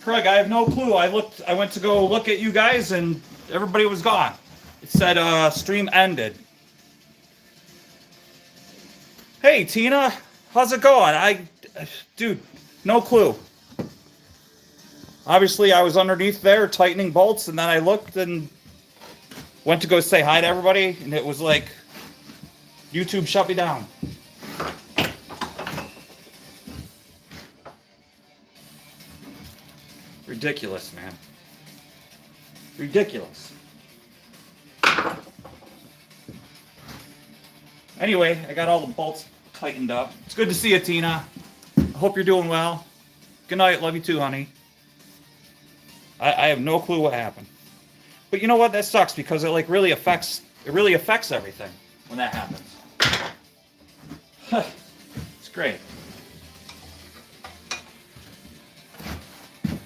Craig, I have no clue. I went to go look at you guys and everybody was gone. It said stream ended. Hey Tina, how's it going? Dude, no clue. Obviously I was underneath there tightening bolts and then I looked and went to go say hi to everybody and it was like YouTube shut me down. Ridiculous, man. Ridiculous. Anyway, I got all the bolts tightened up. It's good to see you, Tina. I hope you're doing well. Good night. Love you too, honey. I have no clue what happened. But you know what? That sucks because it like really affects everything when that happens. It's great.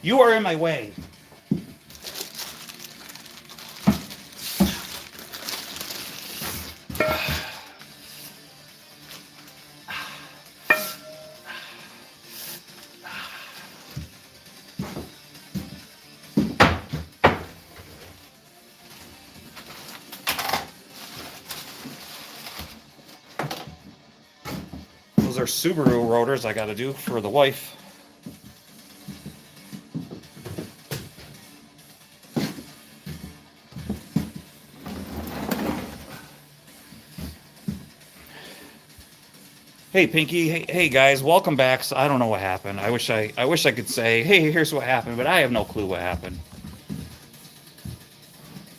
You are in my way. Those are Subaru rotors I gotta do for the wife. Hey Pinky, hey guys, welcome back. So I don't know what happened. I wish I could say, hey, here's what happened, but I have no clue what happened.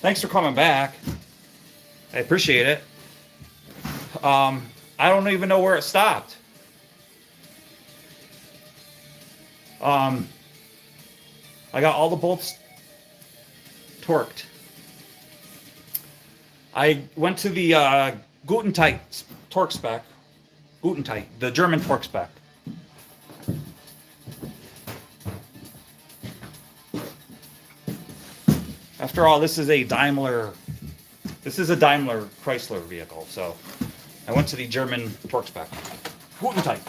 Thanks for coming back. I appreciate it. I don't even know where it stopped. I got all the bolts torqued. I went to the Gutentite torque spec. Gutentite, the German torque spec. After all, this is a Daimler Chrysler vehicle, so I went to the German torque spec. Gutentite.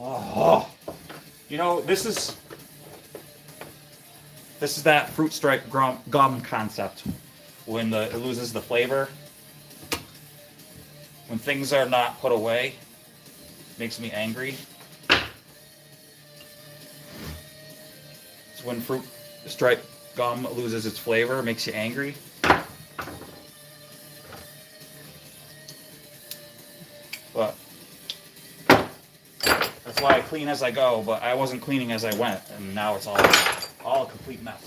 Oh, you know, this is that fruit stripe gum concept. When it loses the flavor, when things are not put away, it makes me angry. It's when fruit stripe gum loses its flavor, it makes you angry. But that's why I clean as I go, but I wasn't cleaning as I went, and now it's all a complete mess.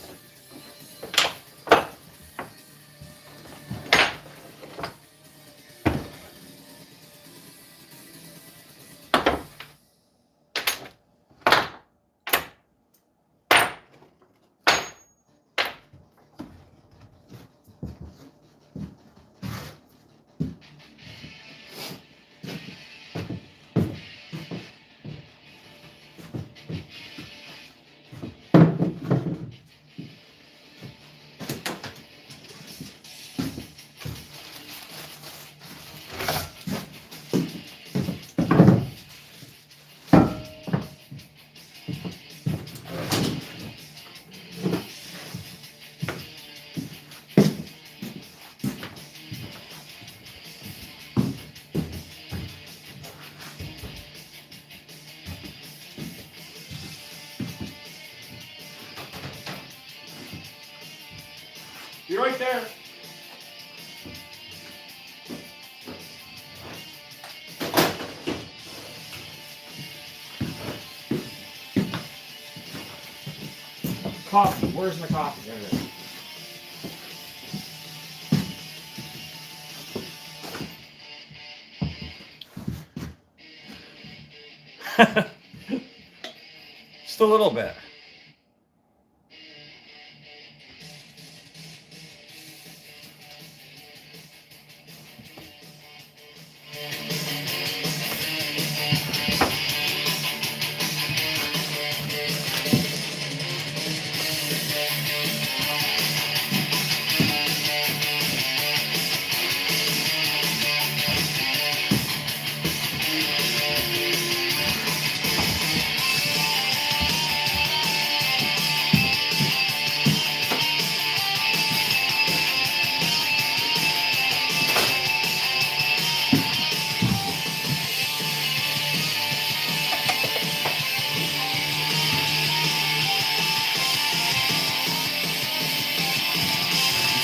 You're right there. Coffee. Where's my coffee? There it is. Just a little bit.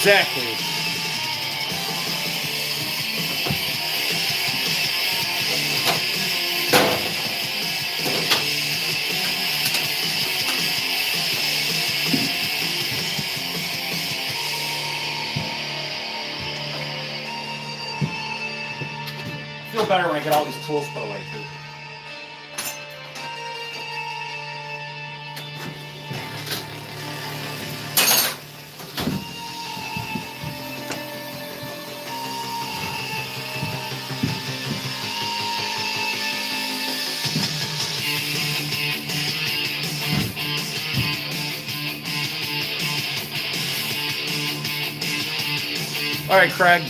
Exactly. Feel better when I get all these tools put away too. All right, Craig.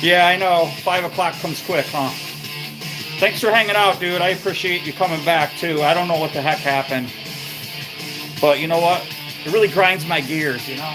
Yeah, I know. 5 o'clock comes quick, huh? Thanks for hanging out, dude. I appreciate you coming back, too. I don't know what the heck happened. But you know what? It really grinds my gears, you know?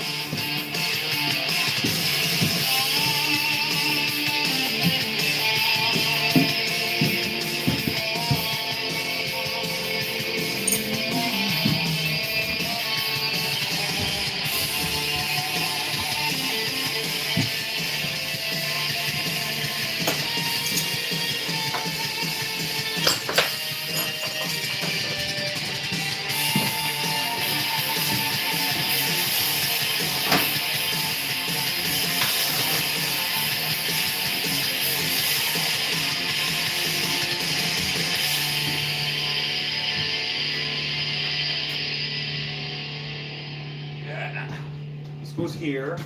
This goes here.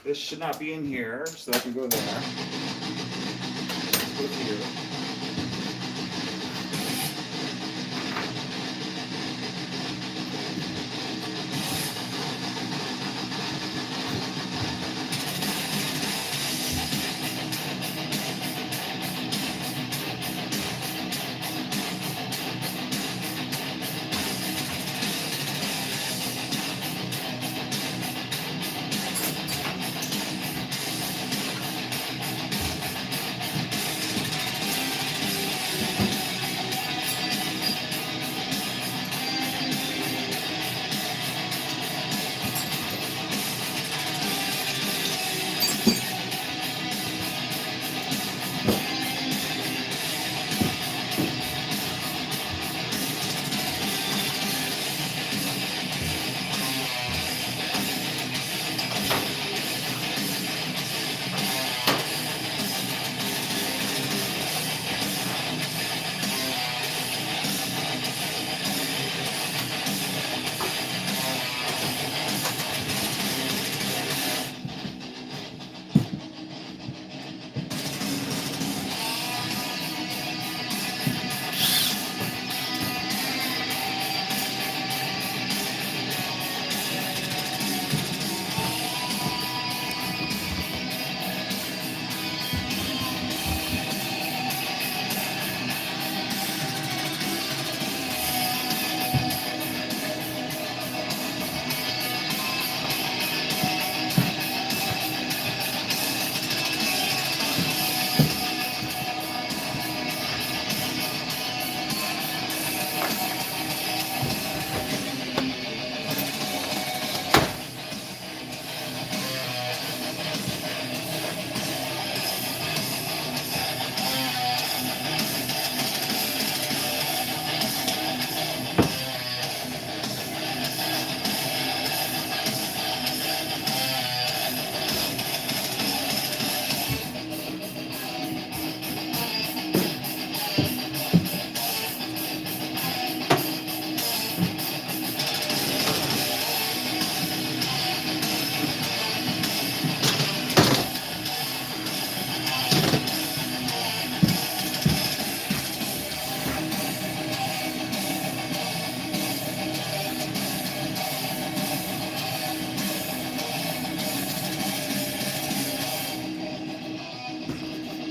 This should not be in here, so that can go there. This goes here.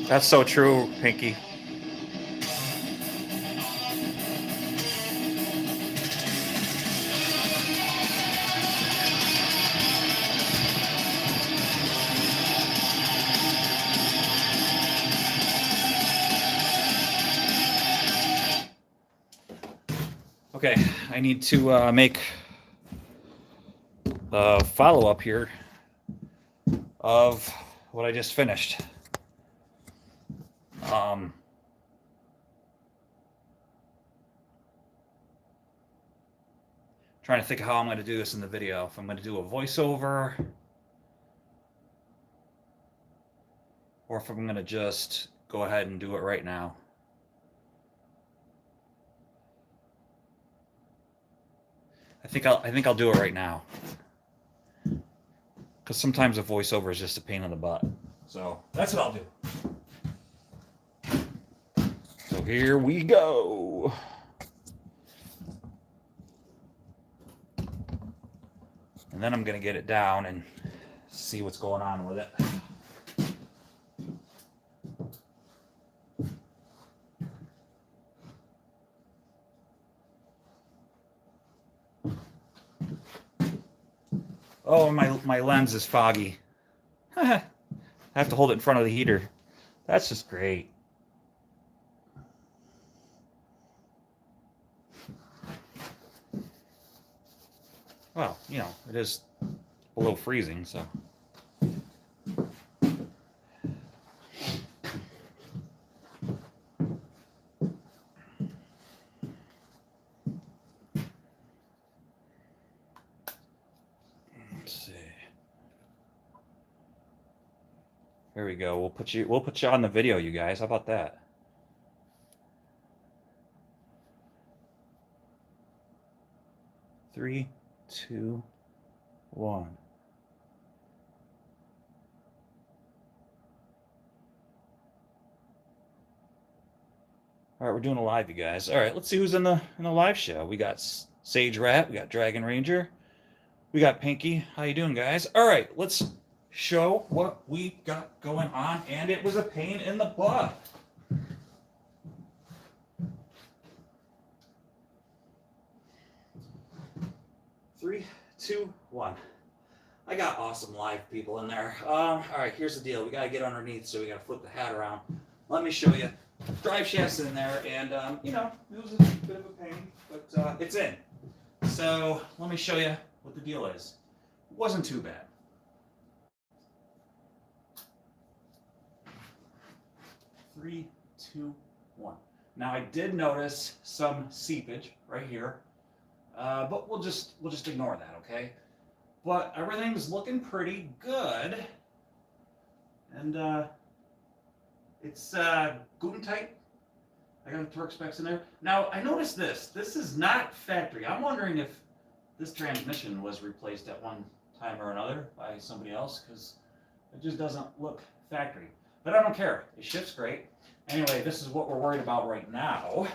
That's so true, Pinky. Okay, I need to make the follow-up here of what I just finished. Trying to think of how I'm going to do this in the video. If I'm going to do a voiceover, or if I'm going to just go ahead and do it right now. I think I'll do it right now, because sometimes a voiceover is just a pain in the butt. So that's what I'll do. So here we go. And then I'm going to get it down and see what's going on with it. Oh, my lens is foggy. I have to hold it in front of the heater. That's just great. Well, you know, it is below freezing, so. Let's see. There we go. We'll put you on the video, you guys. How about that? Three, 2, 1. All right, we're doing a live, you guys. All right, let's see who's in the live show. We got Sage Rat, we got Dragon Ranger, we got Pinky. How you doing, guys? All right, let's show what we got going on, and it was a pain in the butt. Three, 2, 1. I got awesome live people in there. All right, here's the deal. We got to get underneath, so we got to flip the hat around. Let me show you. Drive shaft's in there, and, you know, it was a bit of a pain, but it's in. So let me show you what the deal is. It wasn't too bad. Three, 2, 1. Now, I did notice some seepage right here. But we'll just ignore that, okay? But everything's looking pretty good, and it's gluten tight. I got the torque specs in there. Now I noticed this. This is not factory. I'm wondering if this transmission was replaced at one time or another by somebody else, because it just doesn't look factory. But I don't care. It shifts great. Anyway, this is what we're worried about right now.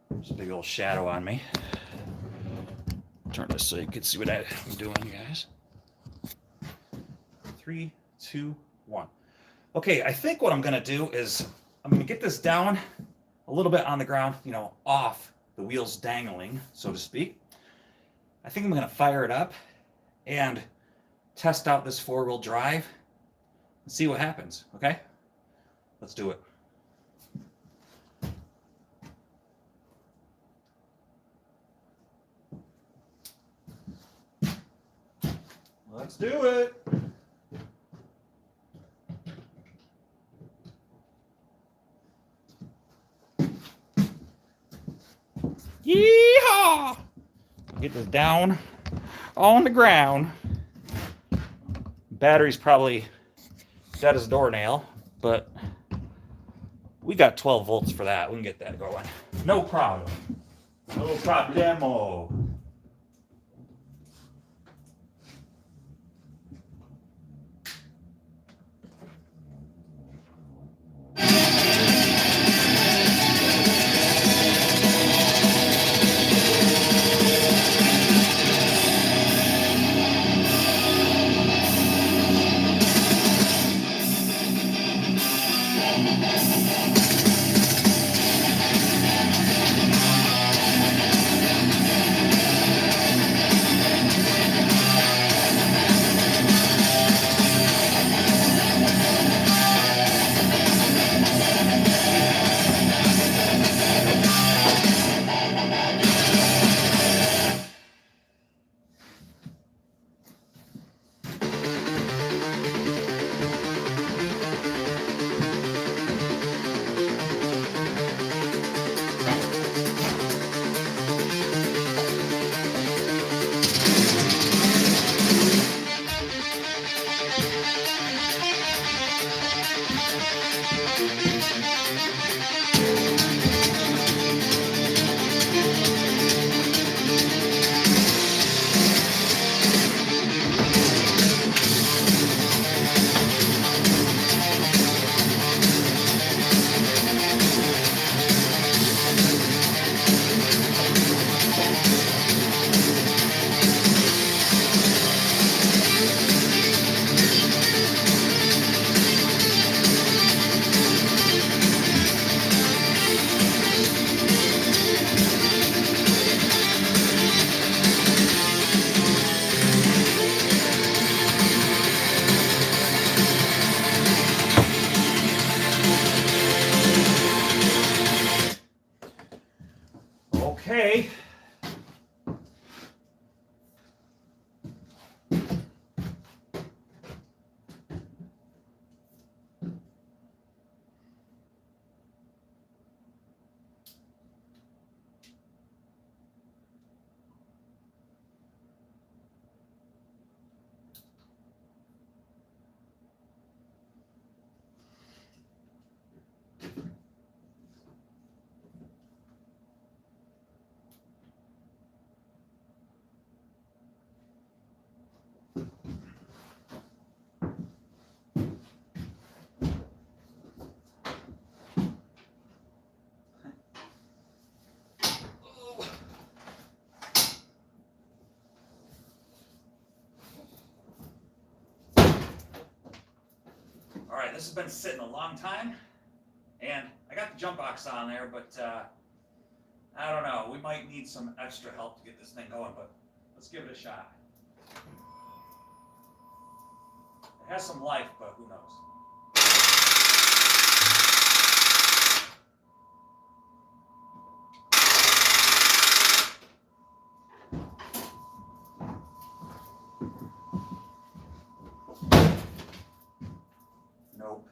There's a big old shadow on me. Turn this so you can see what I'm doing, guys. 3, 2, 1. Okay, I think what I'm going to do is I'm going to get this down a little bit on the ground, you know, off the wheels dangling, so to speak. I think I'm going to fire it up and test out this 4-wheel drive and see what happens, okay? Let's do it. Let's do it. Yeehaw! Get this down on the ground. Battery's probably dead as a doornail, but we got 12 volts for that. We can get that going. No problem. No problemo. Okay. All right, this has been sitting a long time, and I got the jump box on there, but I don't know. We might need some extra help to get this thing going, but let's give it a shot. It has some life, but who knows? Nope.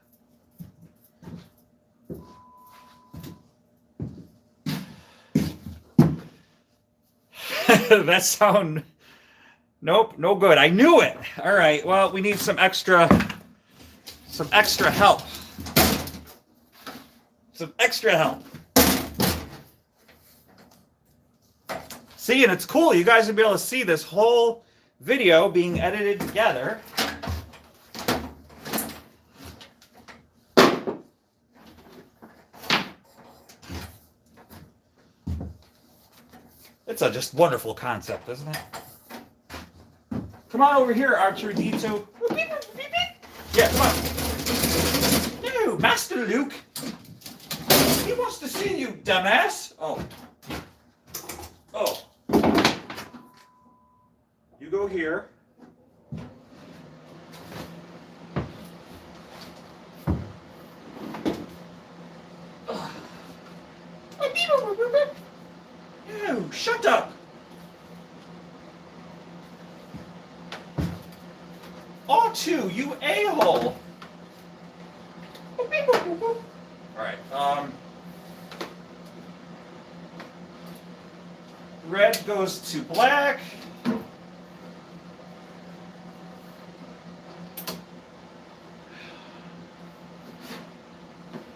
That sound, nope, no good. I knew it. All right, well, we need some extra help. Some extra help. See, and it's cool. You guys will be able to see this whole video being edited together. It's a just wonderful concept, isn't it? Come on over here, R2-D2. Yeah, come on. No, Master Luke. He wants to see you, dumbass. Oh. Oh. You go here. No, shut up. R2, you a-hole. Alright, red goes to black.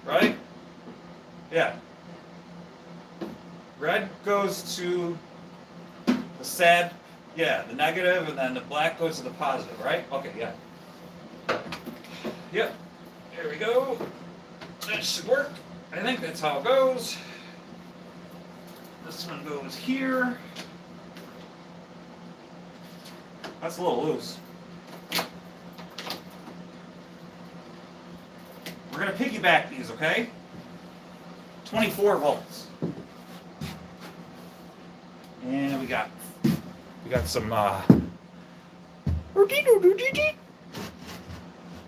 Right? Yeah. Red goes to the sad, yeah, the negative, and then the black goes to the positive, right? Okay, yeah. Yep. There we go. That should work. I think that's how it goes. This one goes here. That's a little loose. We're going to piggyback these, okay? 24 volts. And we got some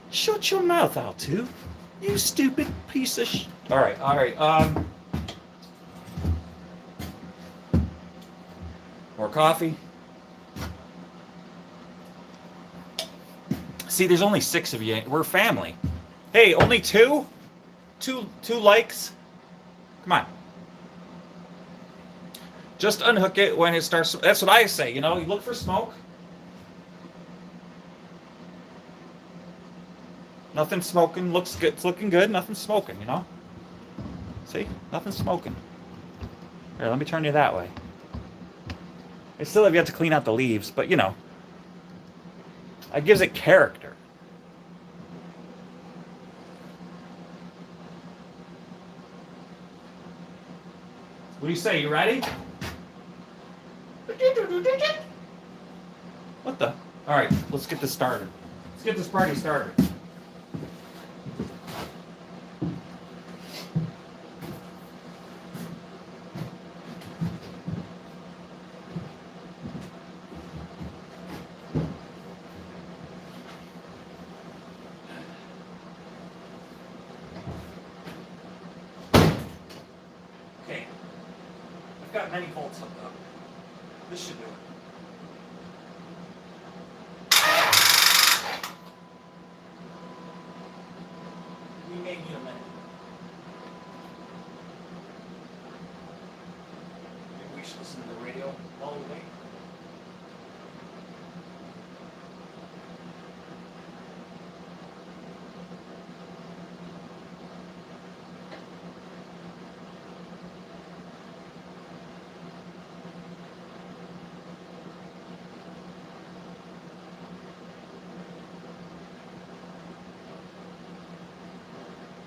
shut your mouth out, too. You stupid piece of sh... All right. More coffee. See, there's only 6 of you. We're family. Hey, only 2? Two likes? Come on. Just unhook it when it starts. That's what I say, you know. You look for smoke. Nothing smoking. Looks good. It's looking good. Nothing smoking, you know. See? Nothing smoking. Here, let me turn you that way. I still have yet to clean out the leaves, but, you know. That gives it character. What do you say? You ready? What the? All right, let's get this started. Let's get this party started. I've got many bolts hooked up. This should do it. We may need a minute. Maybe we should listen to the radio while we wait.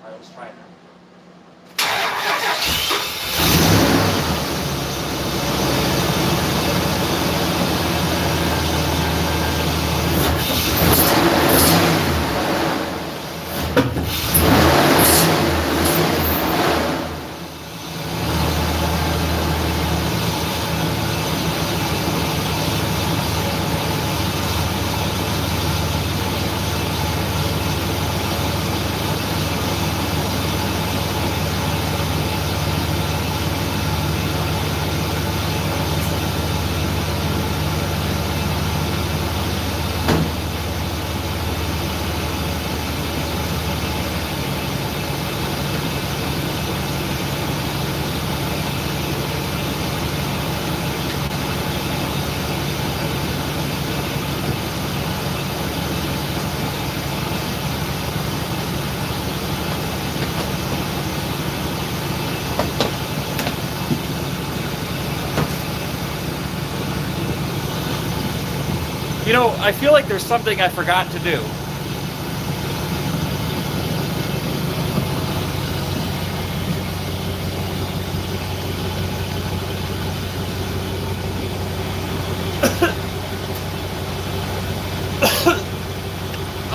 All right, let's try it now. You know, I feel like there's something I forgot to do.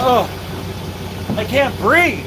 Oh, I can't breathe.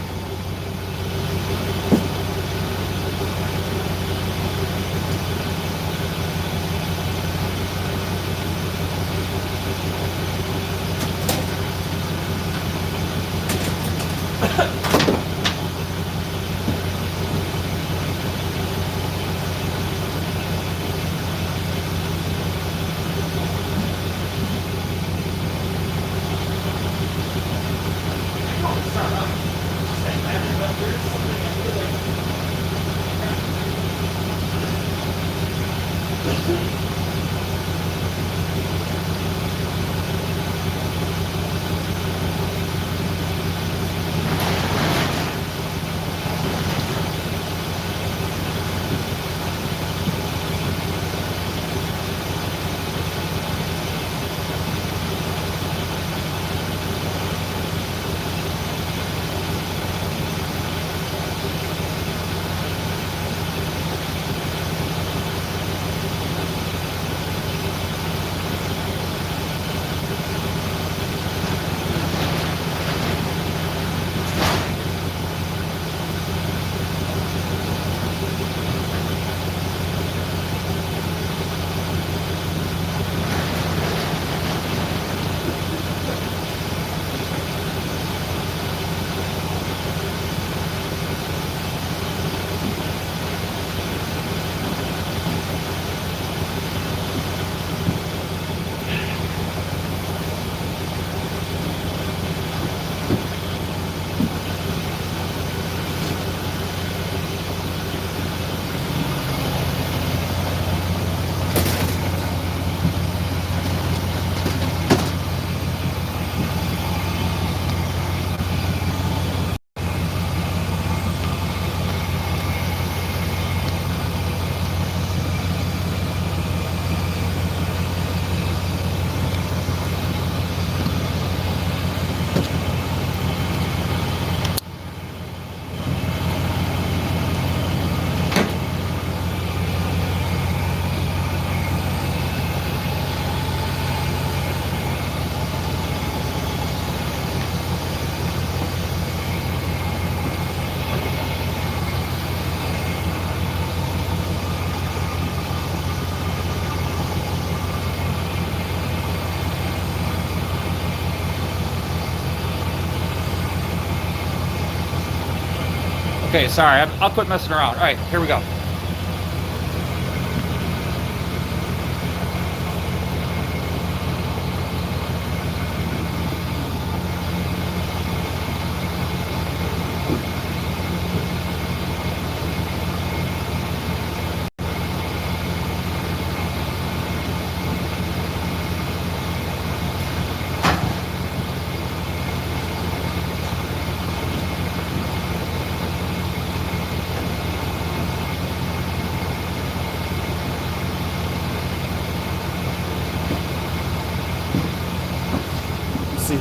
Okay, sorry, I'll quit messing around. All right, here we go.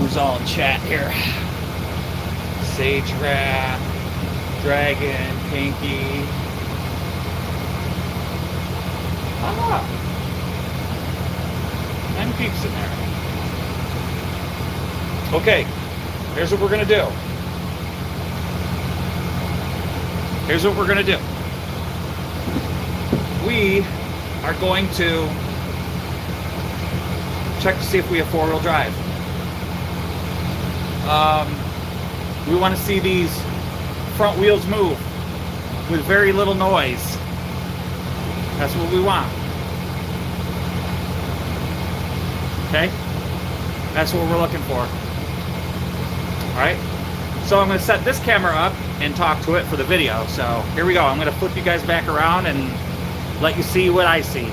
who's all in chat here. Sage Rat, Dragon, Pinky. Ah, and peeps in there. Okay, here's what we're gonna do. Here's what we're gonna do. We are going to check to see if we have four-wheel drive. We want to see these front wheels move with very little noise. That's what we want. Okay? That's what we're looking for. Alright? So I'm going to set this camera up and talk to it for the video. So here we go. I'm going to flip you guys back around and let you see what I see.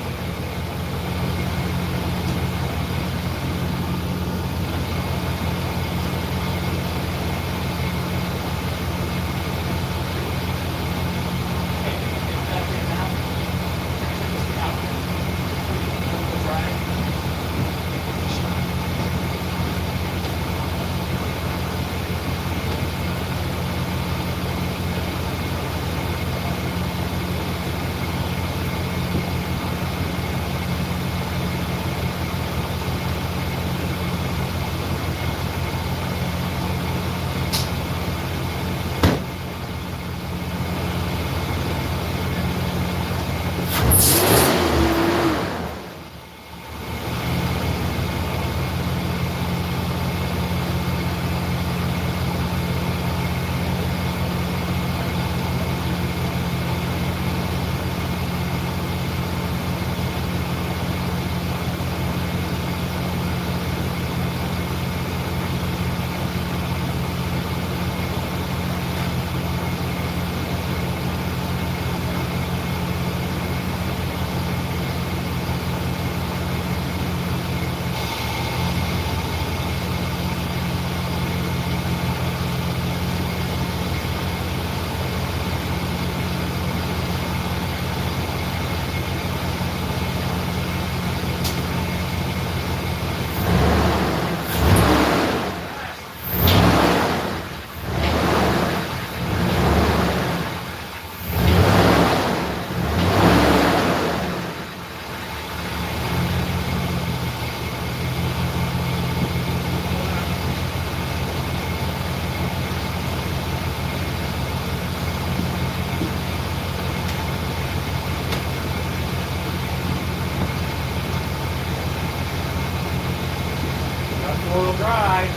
Four-wheel drive.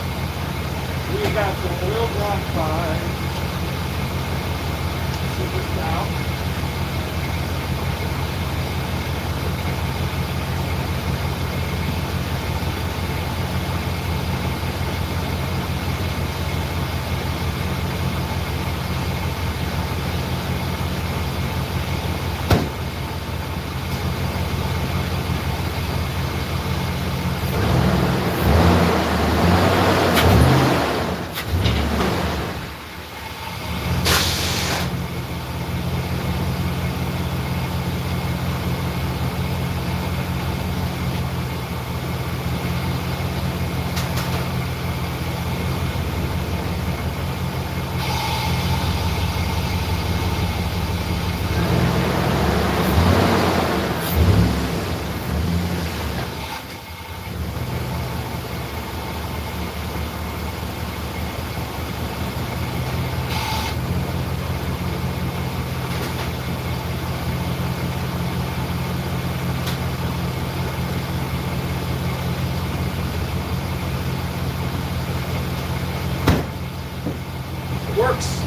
We got four-wheel drive 5. Super Scout. Works.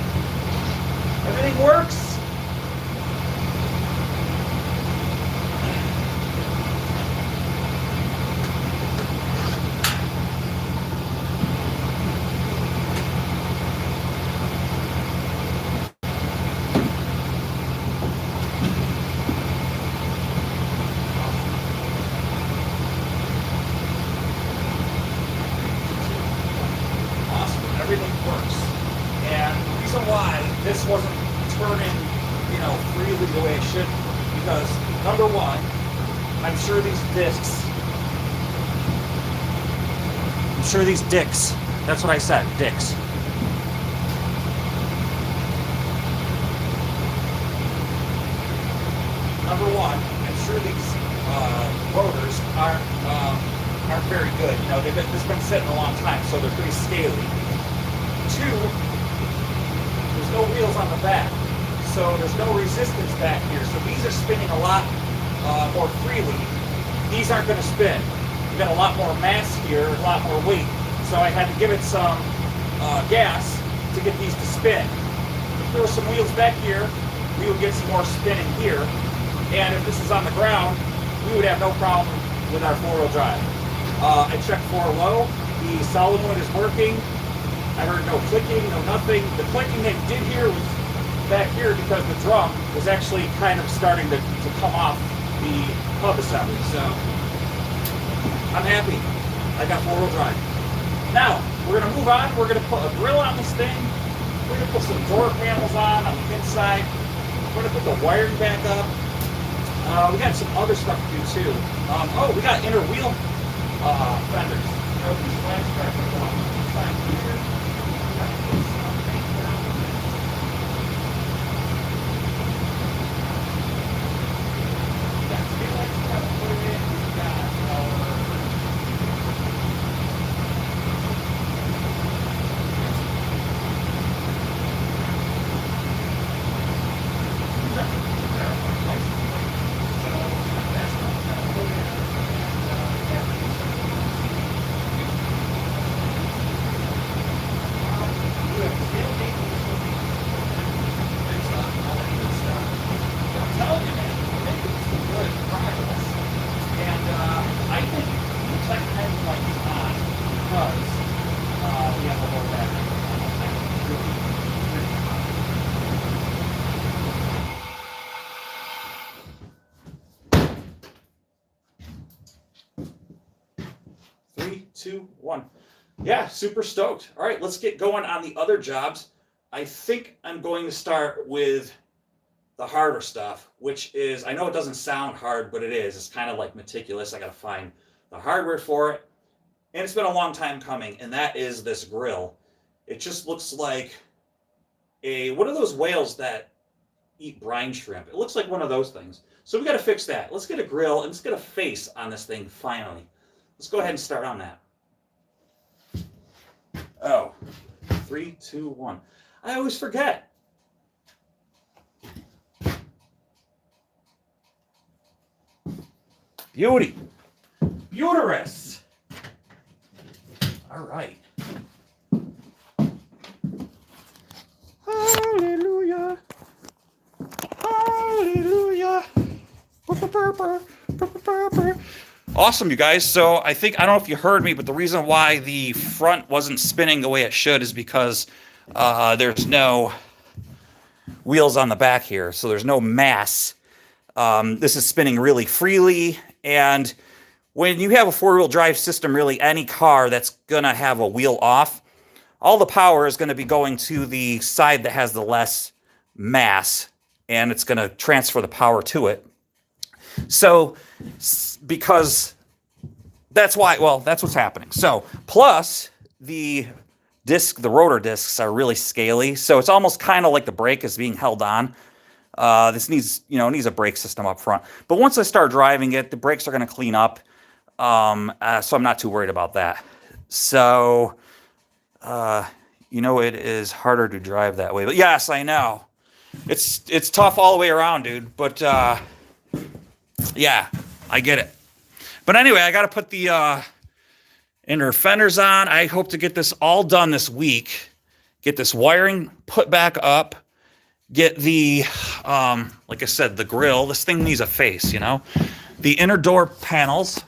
Everything works. Awesome. Everything works. And the reason why this wasn't turning, freely the way it should, because number one, I'm sure these discs sure these dicks, that's what I said, dicks. Number one, I'm sure these rotors aren't very good. You know, this has been sitting a long time, so they're pretty scaly. Two, there's no wheels on the back, so there's no resistance back here. So these are spinning a lot more freely. These aren't going to spin. We've got a lot more mass here, a lot more weight. So I had to give it some gas to get these to spin. If there were some wheels back here, we would get some more spinning here. And if this is on the ground, we would have no problem with our four-wheel drive. I checked 4 low. The solenoid is working. I heard no clicking, no nothing. The clicking that you did hear was back here because the drum was actually kind of starting to come off the hub assembly. So I'm happy. I got four-wheel drive. Now, we're going to move on. We're going to put a grill on this thing. We're going to put some door panels on the inside. We're going to put the wiring back up. We got some other stuff to do too. Oh, we got inner wheel fenders. You know, these flags back here. Three, two, one. Yeah, super stoked. All right, let's get going on the other jobs. I think I'm going to start with the harder stuff, which is, I know it doesn't sound hard, but it is. It's kind of like meticulous. I got to find the hardware for it. And it's been a long time coming, and that is this grill. It just looks like one of those whales that eat brine shrimp. It looks like one of those things. So we got to fix that. Let's get a grill, and let's get a face on this thing finally. Let's go ahead and start on that. Oh, 3, 2, 1. I always forget. Beauty. Beauterous. All right. Hallelujah. Hallelujah. Awesome, you guys. So I don't know if you heard me, but the reason why the front wasn't spinning the way it should is because there's no wheels on the back here. So there's no mass. This is spinning really freely. And when you have a four-wheel drive system, really any car that's going to have a wheel off, all the power is going to be going to the side that has the less mass, and it's going to transfer the power to it. So, because that's why, well, that's what's happening. So, plus the rotor discs are really scaly. So it's almost kind of like the brake is being held on. This needs a brake system up front. But once I start driving it, the brakes are going to clean up. So I'm not too worried about that. So, it is harder to drive that way. But yes, I know. It's tough all the way around, dude. But, yeah, I get it. But anyway, I got to put the inner fenders on. I hope to get this all done this week. Get this wiring put back up. Get the, like I said, the grill. This thing needs a face, The inner door panels.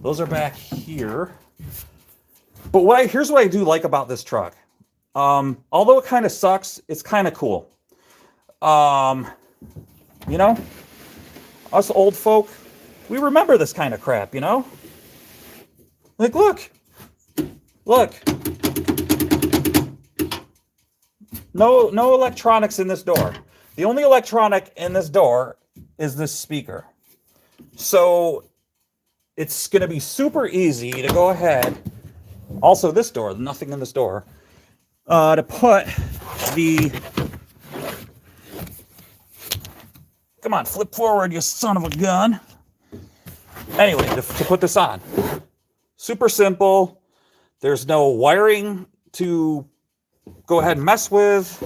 Those are back here. But here's what I do like about this truck. Although it kind of sucks, it's kind of cool. Us old folk, we remember this kind of crap, Like, look. No electronics in this door. The only electronic in this door is this speaker. So it's going to be super easy to go ahead Also, this door, nothing in this door. To put the... Come on, flip forward, you son of a gun. Anyway, to put this on. Super simple. There's no wiring to go ahead and mess with.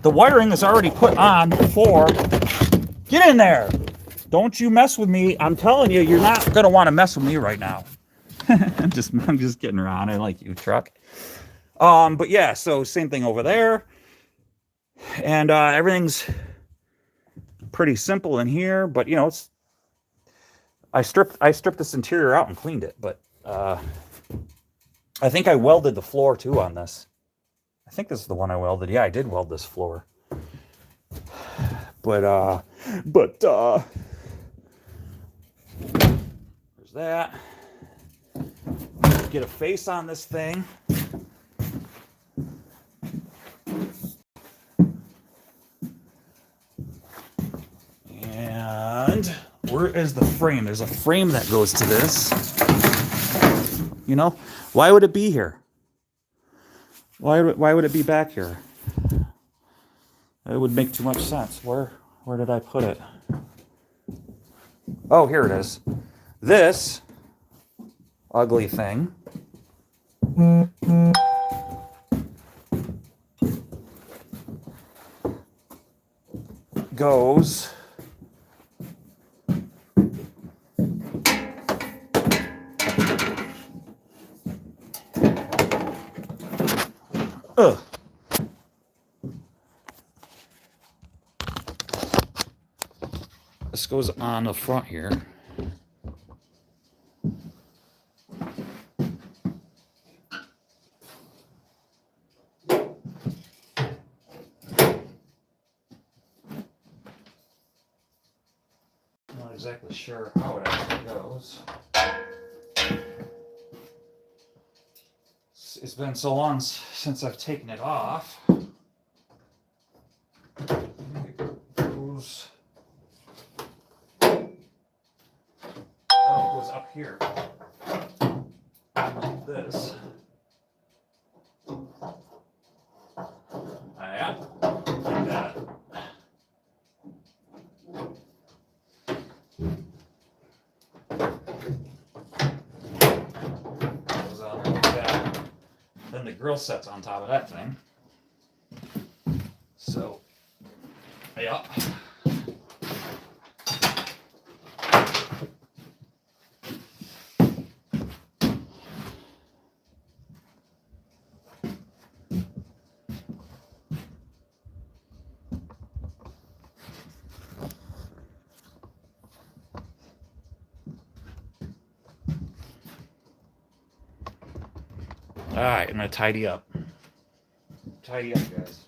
The wiring is already put on for... Get in there! Don't you mess with me. I'm telling you, you're not going to want to mess with me right now. I'm just kidding around. I like you, truck. But yeah, so same thing over there. And everything's pretty simple in here, but you know, it's I stripped this interior out and cleaned it, but I think I welded the floor too on this. I think this is the one I welded. Yeah, I did weld this floor. But there's that. Get a face on this thing. And where is the frame? There's a frame that goes to this. You know, why would it be here? Why would it be back here? It would make too much sense. Where did I put it? Oh, here it is. This ugly thing goes this goes on the front here. Not exactly sure how it actually goes. It's been so long since I've taken it off. It goes. Oh, it goes up here. Like this. Yeah, like that. Goes on there like that. Then the grill sets on top of that thing. So, yeah. All right, I'm gonna tidy up. Tidy up, guys.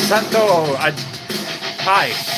Santo, hi.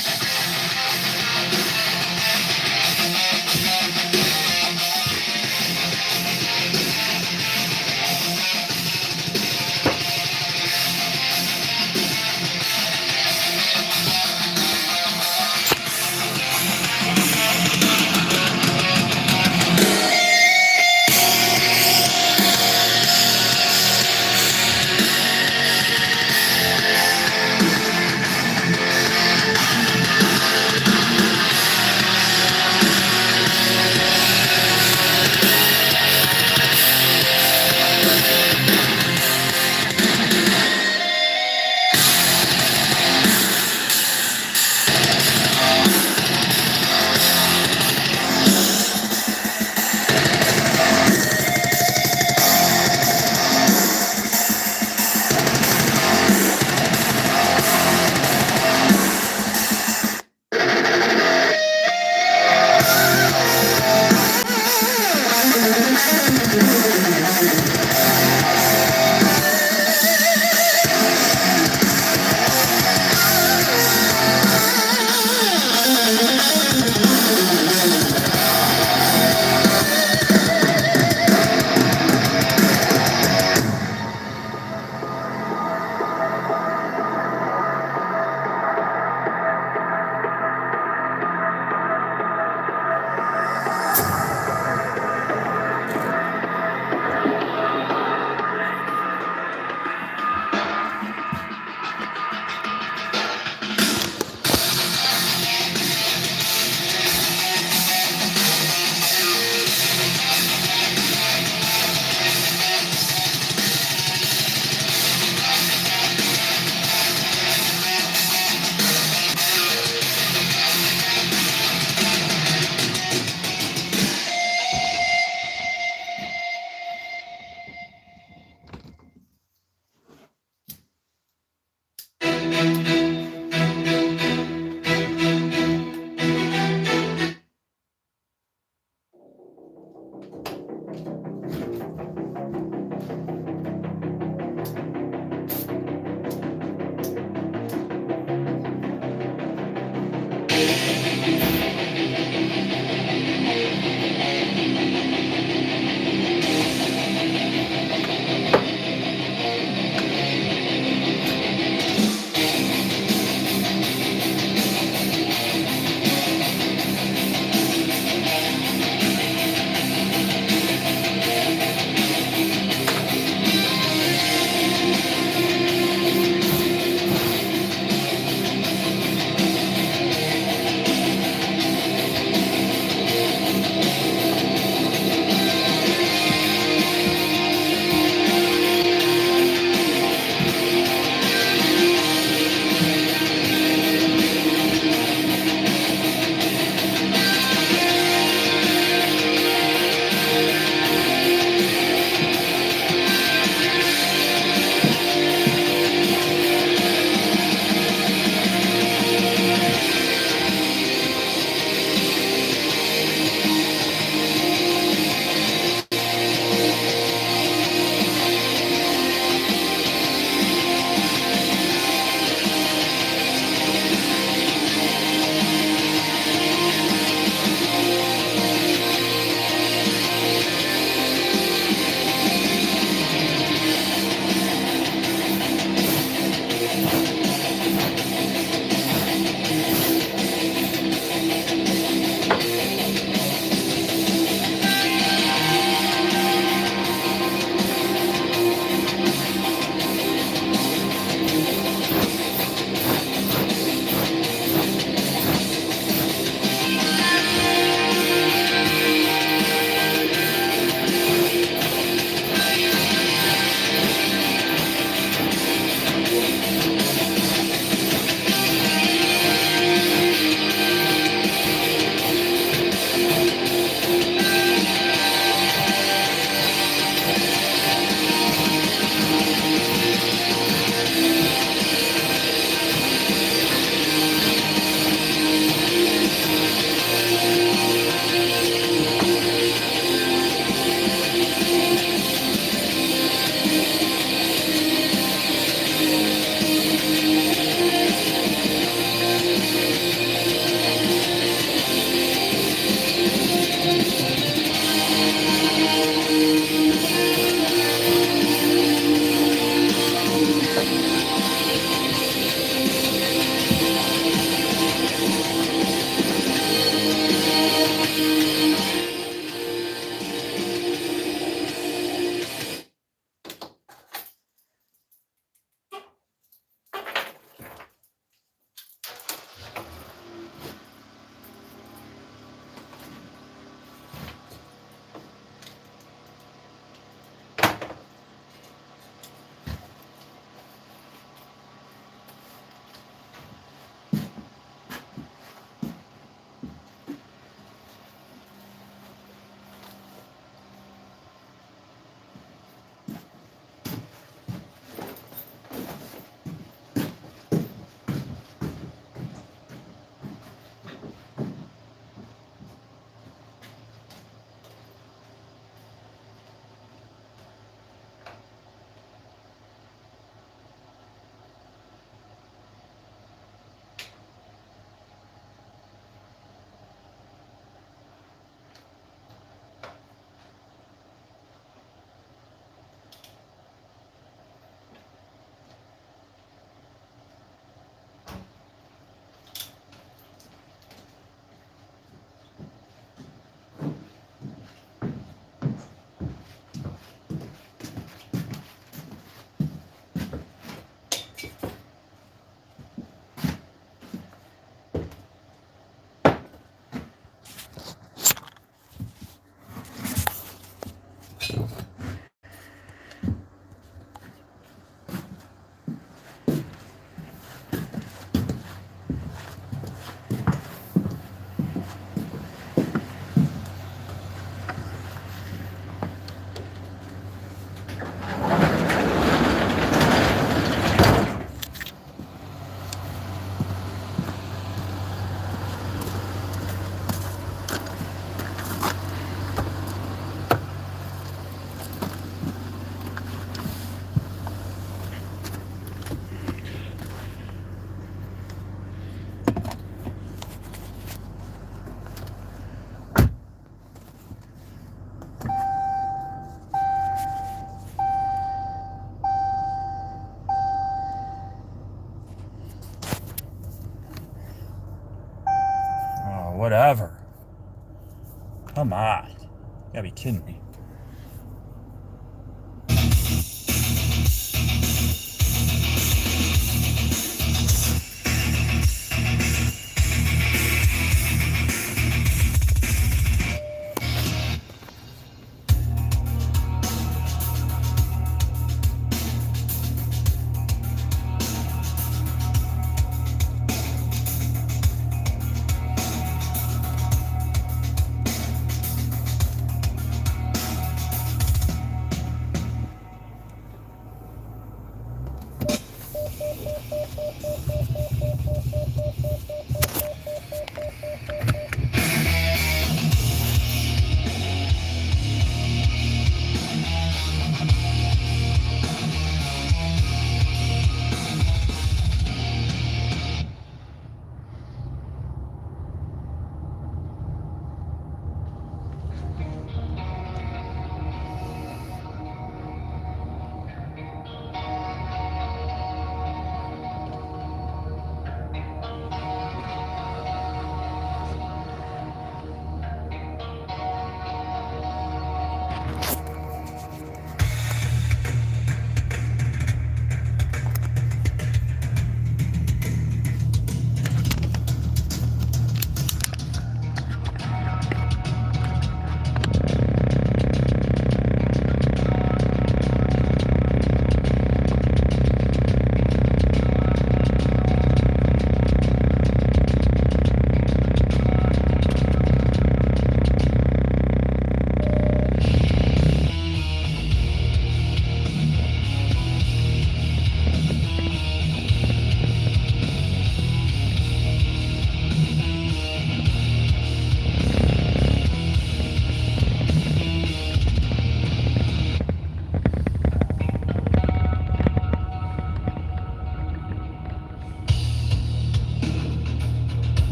Come on. You gotta be kidding me.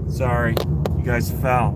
Sorry, you guys fell.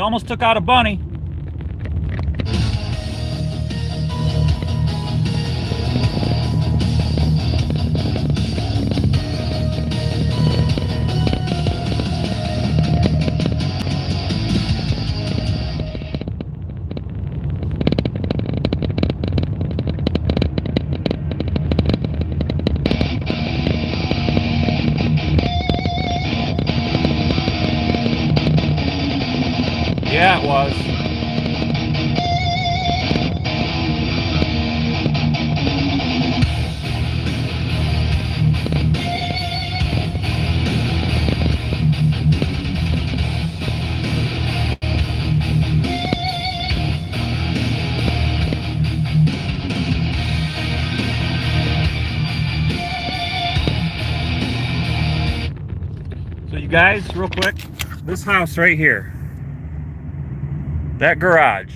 We almost took out a bunny. Yeah, it was. So you guys, real quick, this house right here, that garage,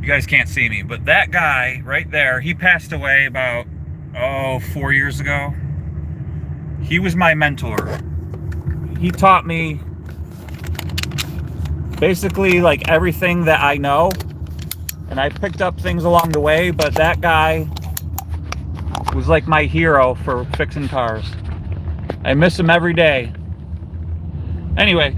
you guys can't see me, but that guy right there, he passed away about, 4 years ago. He was my mentor. He taught me basically like everything that I know, and I picked up things along the way, but that guy was like my hero for fixing cars. I miss him every day. Anyway.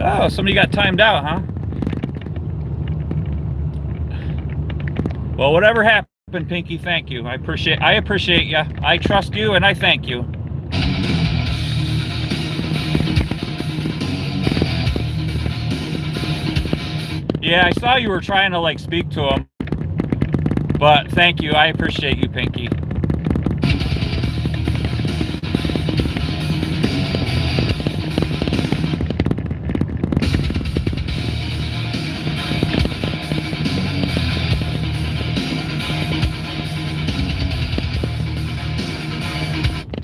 Oh, somebody got timed out, huh? Well, whatever happened, Pinky, thank you. I appreciate you. I trust you and I thank you. Yeah, I saw you were trying to like speak to him. But thank you. I appreciate you, Pinky.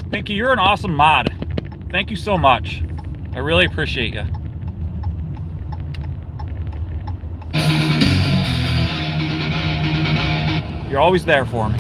Pinky, you're an awesome mod. Thank you so much. I really appreciate you. You're always there for me.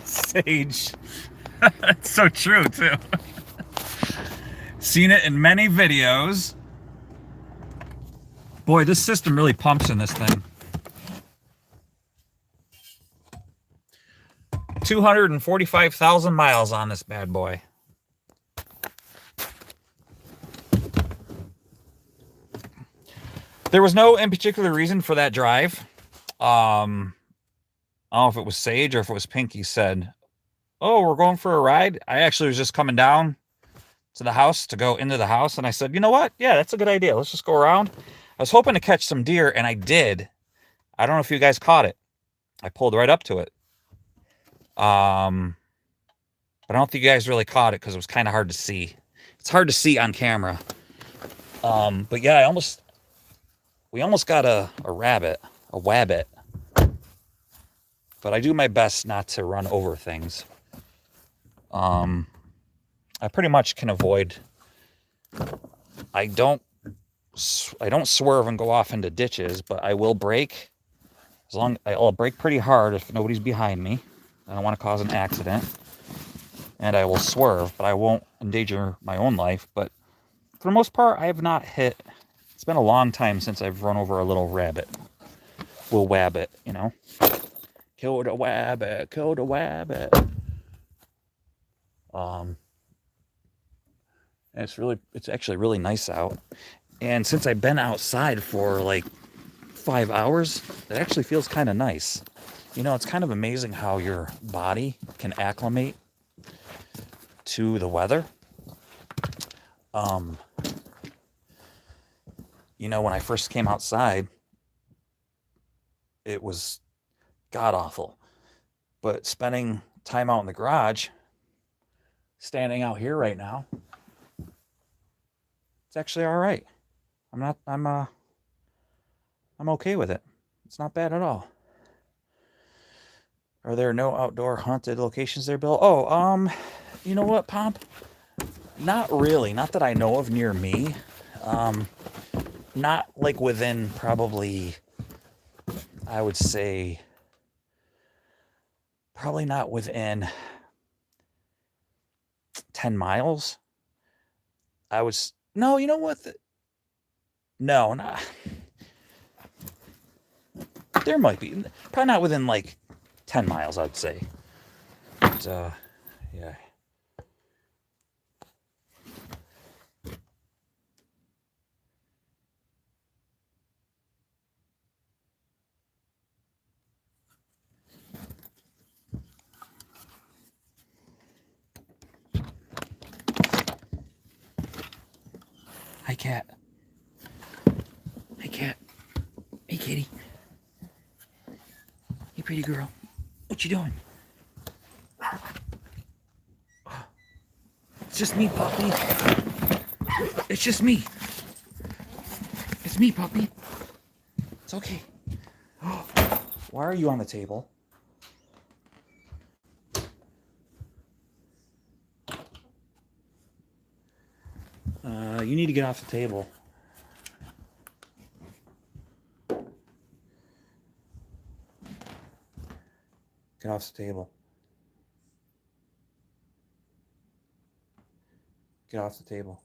Sage. That's so true, too. Seen it in many videos. Boy, this system really pumps in this thing. 245,000 miles on this bad boy. There was no in particular reason for that drive. I don't know if it was Sage or if it was Pinky said, "Oh, we're going for a ride." I actually was just coming down to the house to go into the house, and I said, "You know what? Yeah, that's a good idea. Let's just go around." I was hoping to catch some deer, and I did. I don't know if you guys caught it. I pulled right up to it. But I don't think you guys really caught it because it was kind of hard to see. It's hard to see on camera. But yeah, we almost got a rabbit, a wabbit. But I do my best not to run over things. I pretty much can avoid. I don't swerve and go off into ditches, but I will brake. I'll brake pretty hard if nobody's behind me. I don't want to cause an accident. And I will swerve, but I won't endanger my own life. But for the most part, I have not hit. It's been a long time since I've run over a little rabbit. We'll wabbit, you know. Kill the wabbit, kill the wabbit. It's actually really nice out. And since I've been outside for like 5 hours, it actually feels kind of nice. You know, it's kind of amazing how your body can acclimate to the weather. You know, when I first came outside, it was god awful. But spending time out in the garage, standing out here right now, it's actually all right. I'm okay with it. It's not bad at all. Are there no outdoor haunted locations there, Bill? Oh, you know what, Pomp? Not really. Not that I know of near me. Not like within probably, I would say, probably not within 10 miles. No, you know what? No, not. There might be. Probably not within like 10 miles, I'd say. But, yeah. Hi, cat. Hi, cat. Hey, kitty. Hey, pretty girl. What you doing? It's just me, puppy. It's just me. It's me, puppy. It's okay. Why are you on the table? You need to get off the table. Get off the table. Get off the table.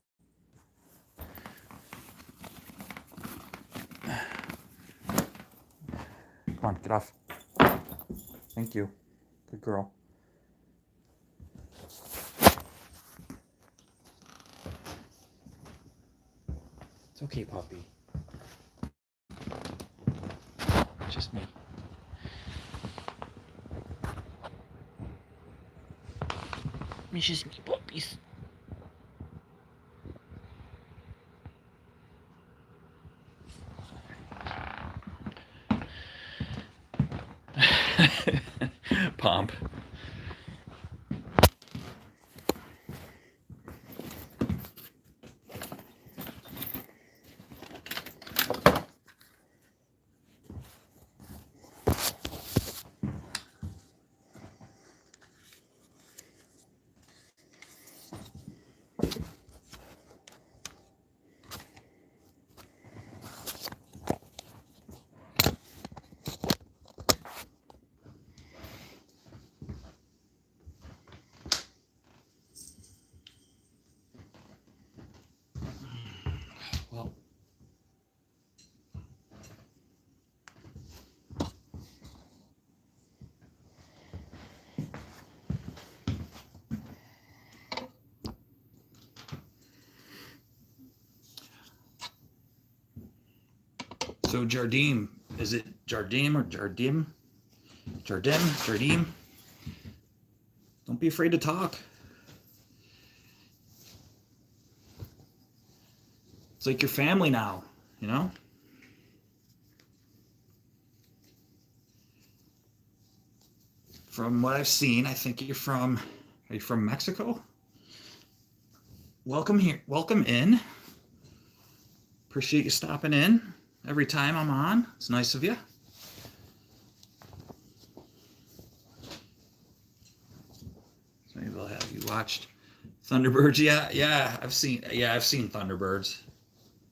Come on, get off. Thank you. Good girl. It's okay, puppy. Just me. It's just me, puppies. Pomp. So Jardim, is it Jardim or Jardim? Jardim. Don't be afraid to talk. It's like your family now, you know? From what I've seen, I think are you from Mexico? Welcome here. Welcome in. Appreciate you stopping in every time I'm on. It's nice of you. So maybe they'll have you watched Thunderbirds. Yeah, I've seen Thunderbirds.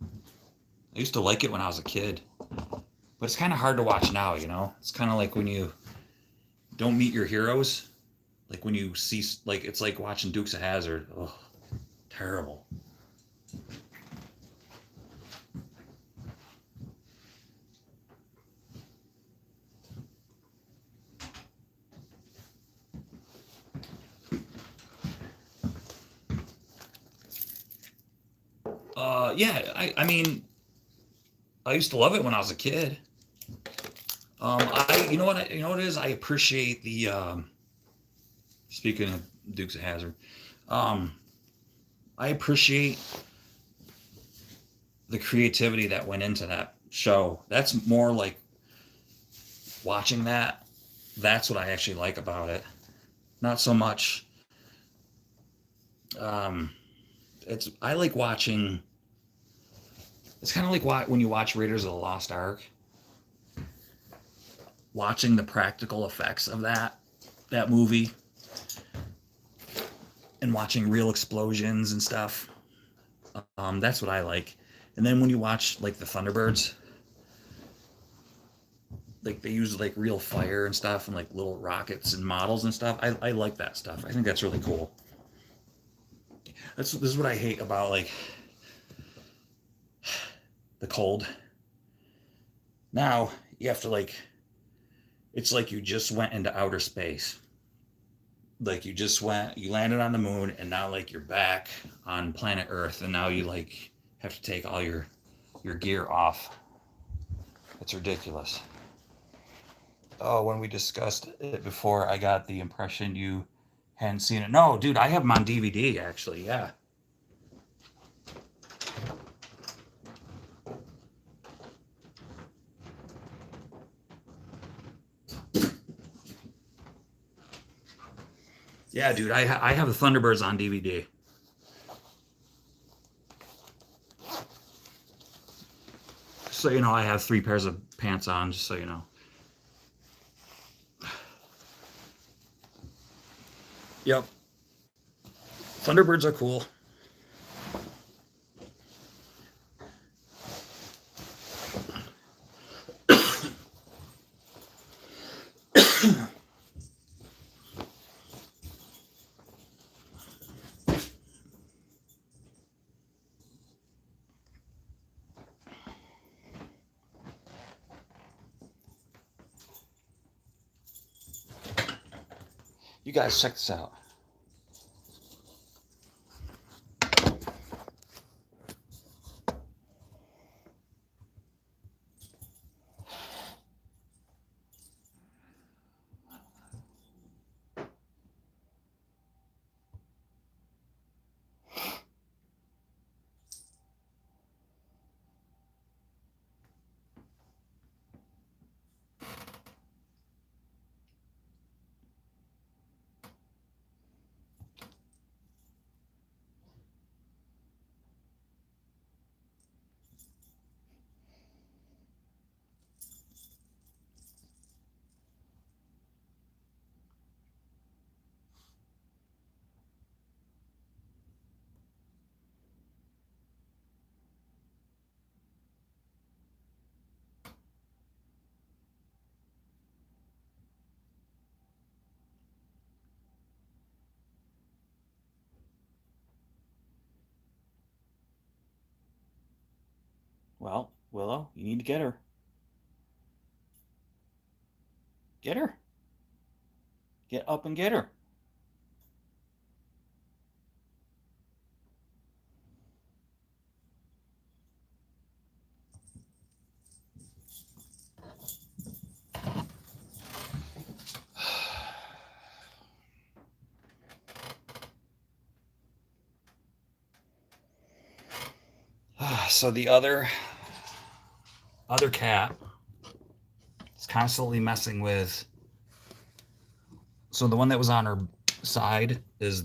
I used to like it when I was a kid, but it's kind of hard to watch now, you know? It's kind of like when you don't meet your heroes, like when you see, like, it's like watching Dukes of Hazzard. Oh, terrible. Yeah, I mean, I used to love it when I was a kid. You know what it is? I appreciate the, speaking of Dukes of Hazzard, um, I appreciate the creativity that went into that show. That's more like watching that. That's what I actually like about it. Not so much. Um, I like watching. It's kind of like when you watch Raiders of the Lost Ark, watching the practical effects of that movie, and watching real explosions and stuff. That's what I like. And then when you watch like the Thunderbirds, like they use like real fire and stuff and like little rockets and models and stuff. I like that stuff. I think that's really cool. This is what I hate about like the cold. Now you have to like, it's like you just went into outer space. Like you landed on the moon, and now like you're back on planet Earth, and now you like have to take all your gear off. It's ridiculous. Oh, when we discussed it before, I got the impression you hadn't seen it. No, dude, I have them on DVD actually. Yeah. Yeah, dude, I have the Thunderbirds on DVD. So you know, I have 3 pairs of pants on, just so you know. Yep. Thunderbirds are cool. You guys check this out. Well, Willow, you need to get her. Get her. Get up and get her. So the other cat is constantly messing with. So the one that was on her side is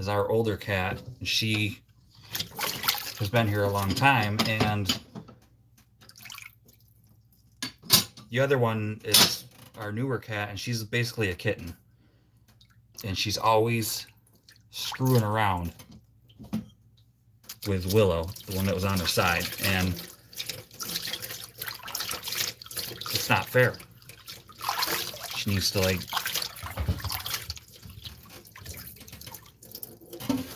our older cat. She has been here a long time, and the other one is our newer cat, and she's basically a kitten, and she's always screwing around with Willow, the one that was on her side, and it's not fair. She needs to, like,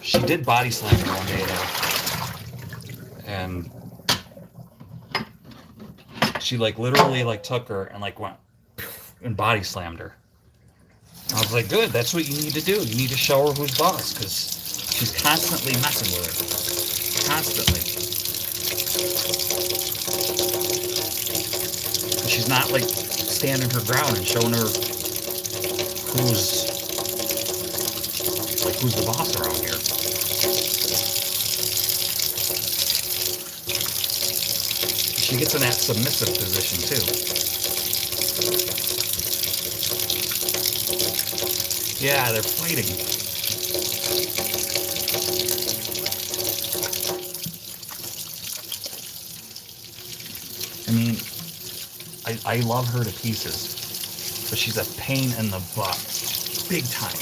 she did body slam her one day though, and she like literally like took her and like went and body slammed her. I was like, good, that's what you need to do. You need to show her who's boss, because she's constantly messing with her. Constantly. She's not like standing her ground and showing her who's the boss around here. She gets in that submissive position too. Yeah, they're fighting. I mean, I love her to pieces, but she's a pain in the butt. Big time.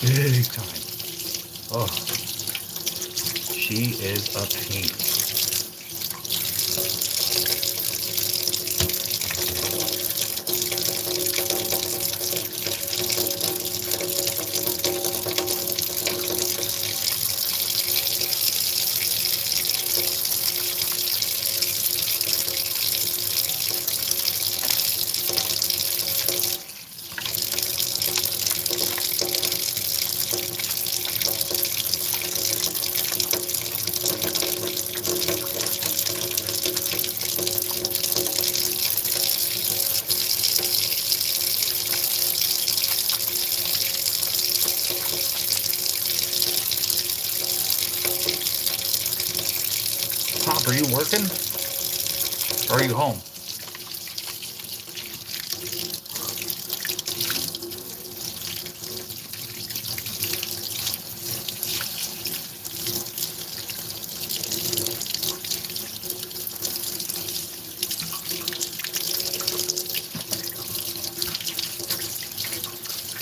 Big time. Oh, she is a pain. Pop, are you working? Or are you home?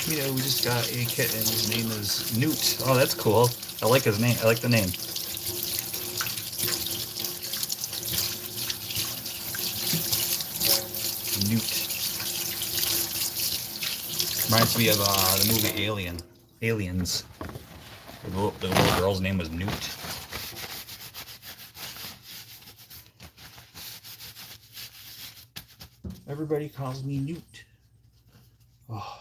You know, we just got a kitten. His name is Newt. Oh, that's cool. I like his name. I like the name. Newt. Reminds me of the movie Aliens. The little girl's name was Newt. Everybody calls me Newt. Oh.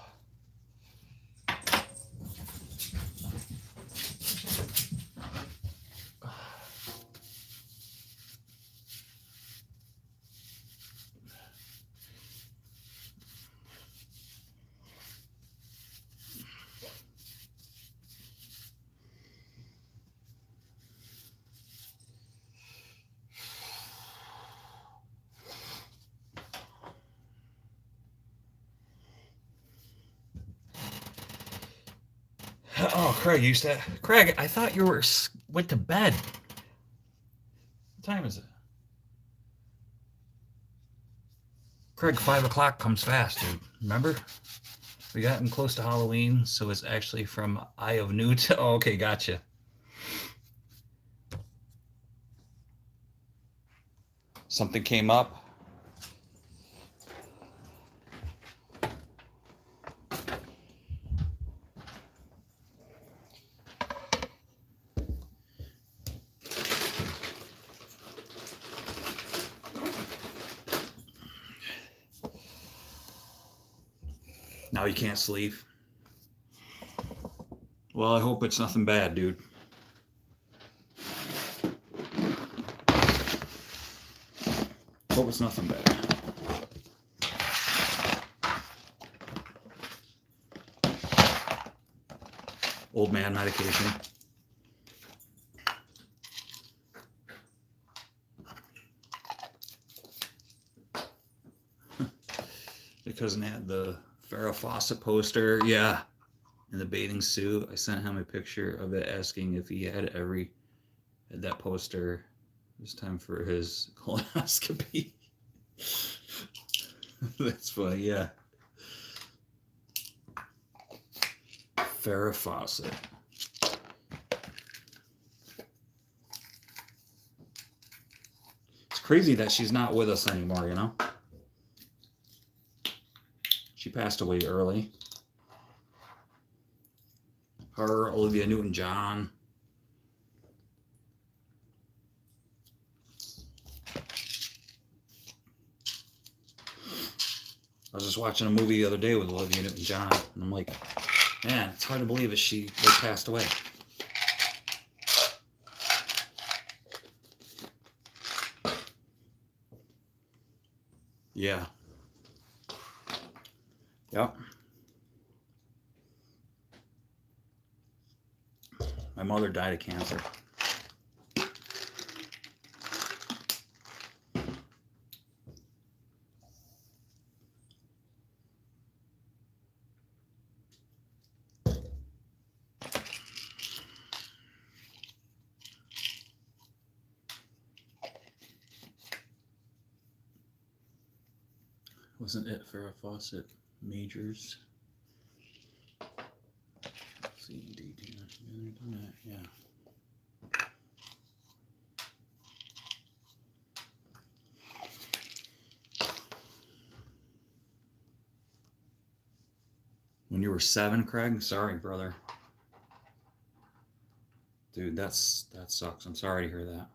Oh, Craig, Craig, I thought you went to bed. What time is it? Craig, 5 o'clock comes fast, dude. Remember? We gotten close to Halloween, so it's actually from Eye of Newt. Oh, okay, gotcha. Something came up. Now you can't sleep. Well, I hope it's nothing bad, dude. Hope it's nothing bad. Old man medication. cousin had the Farrah Fawcett poster. Yeah, in the bathing suit. I sent him a picture of it asking if he had that poster this time for his colonoscopy. That's funny, yeah. Farrah Fawcett. It's crazy that she's not with us anymore, you know? She passed away early. Her, Olivia Newton-John. I was just watching a movie the other day with Olivia Newton-John, and I'm like, man, it's hard to believe that they passed away. Yeah. Yep. My mother died of cancer. Wasn't it Farrah Fawcett Majors? C D D. Yeah. When you were 7, Craig? Sorry, brother. Dude, that sucks. I'm sorry to hear that.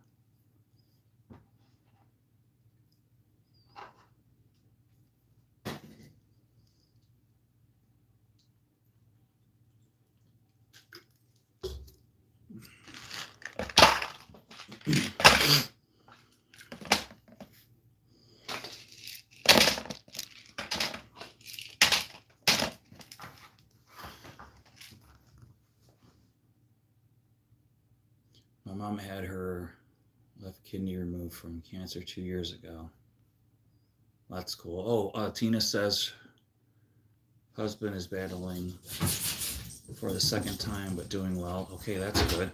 My mom had her left kidney removed from cancer 2 years ago. That's cool. Oh, Tina says husband is battling for the 2nd time, but doing well. Okay, that's good.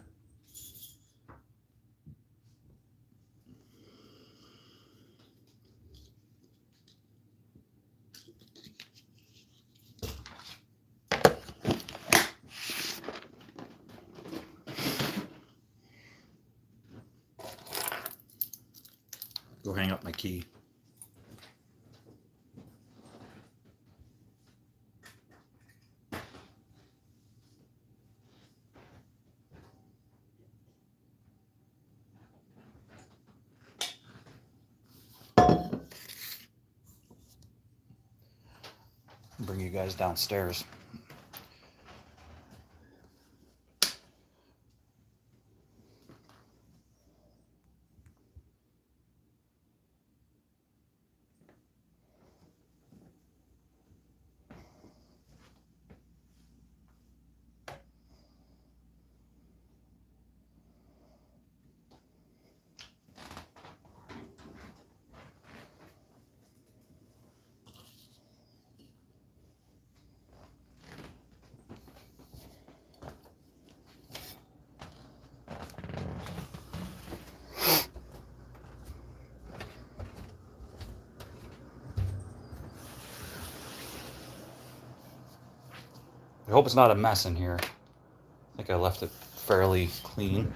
Go hang up my key. Bring you guys downstairs. I hope it's not a mess in here. I think I left it fairly clean.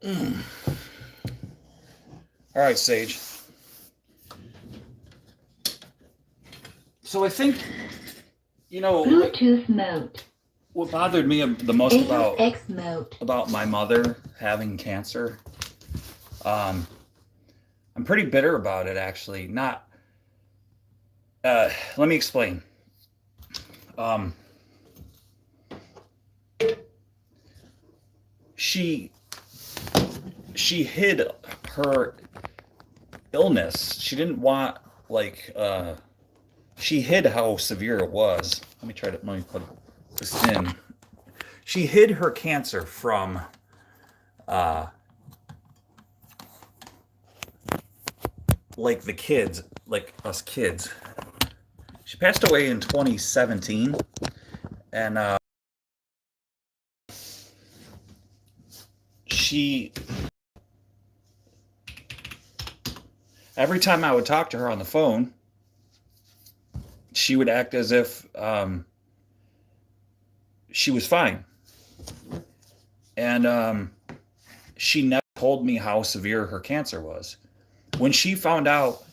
All right, Sage. So I think, Bluetooth mode. what bothered me the most AUX mode. about my mother having cancer, um, I'm pretty bitter about it, actually. Not. Let me explain. Um, she hid her illness. She didn't want, like, she hid how severe it was. Let me put this in. She hid her cancer from uh like the kids, like us kids. She passed away in 2017, and she every time I would talk to her on the phone, she would act as if she was fine. And she never told me how severe her cancer was. When she found out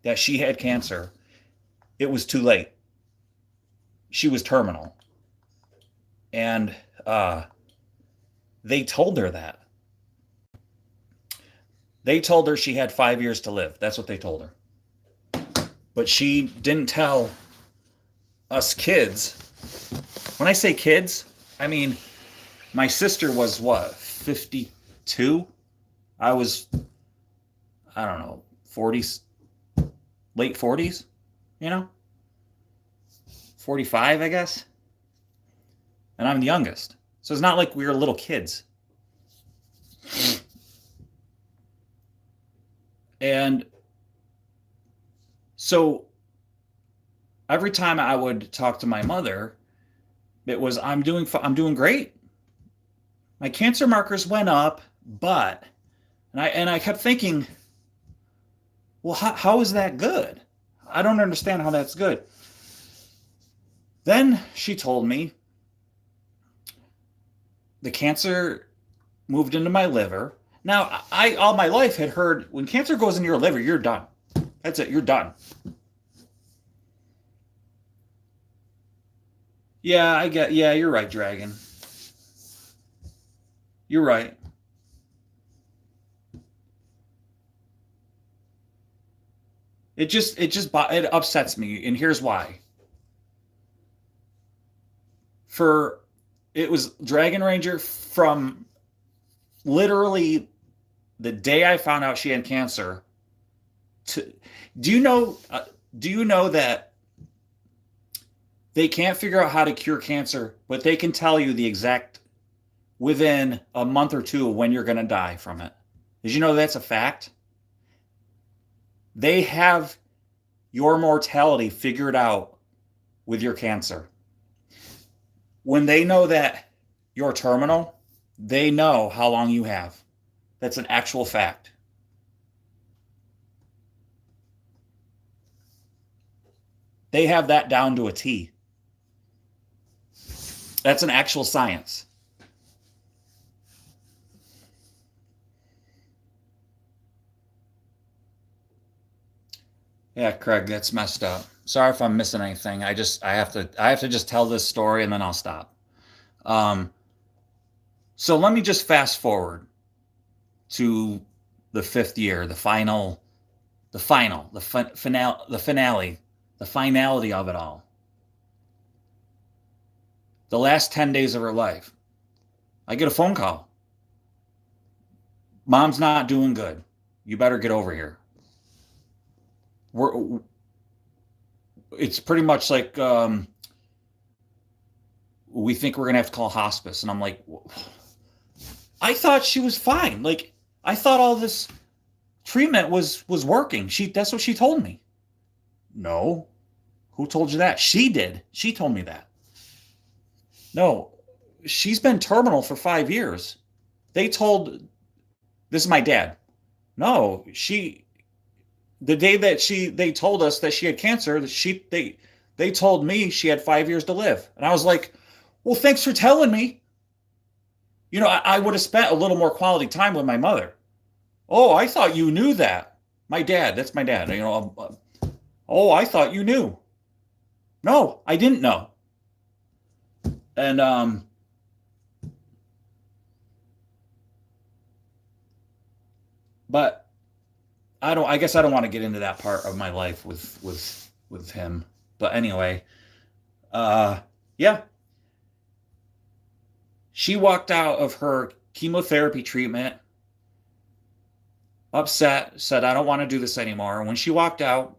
that she had cancer, it was too late. She was terminal. And they told her that. They told her she had 5 years to live. That's what they told her. But she didn't tell us kids. When I say kids, I mean, my sister was what, 52? I was, I don't know, 40s, late 40s, 45, I guess. And I'm the youngest. So it's not like we were little kids. And so every time I would talk to my mother, it was, I'm doing great. My cancer markers went up, but and I kept thinking, well, how is that good? I don't understand how that's good. Then she told me the cancer moved into my liver. Now, I all my life had heard when cancer goes in your liver, you're done. That's it, you're done. Yeah, you're right, Dragon. You're right. It upsets me, and here's why. For It was Dragon Ranger from literally the day I found out she had cancer to do you know that they can't figure out how to cure cancer, but they can tell you the exact within a month or two when you're going to die from it. Did you know that's a fact? They have your mortality figured out with your cancer. When they know that you're terminal, they know how long you have. That's an actual fact. They have that down to a T. That's an actual science. Yeah, Craig, that's messed up. Sorry if I'm missing anything. I have to just tell this story and then I'll stop. Um, so let me just fast forward to the fifth year, the finale, the finality of it all. The last 10 days of her life. I get a phone call. Mom's not doing good. You better get over here. It's pretty much like we think we're going to have to call hospice. And I'm like, I thought she was fine. Like, I thought all this treatment was working. That's what she told me. No. Who told you that? She did. She told me that. No, she's been terminal for 5 years. This is my dad. No, the day that they told us that she had cancer, they told me she had 5 years to live. And I was like, well, thanks for telling me. I would have spent a little more quality time with my mother. Oh, I thought you knew that. My dad, that's my dad. Oh, I thought you knew. No, I didn't know. And but I guess I don't want to get into that part of my life with him. But anyway, yeah. She walked out of her chemotherapy treatment upset, said, I don't want to do this anymore. And when she walked out,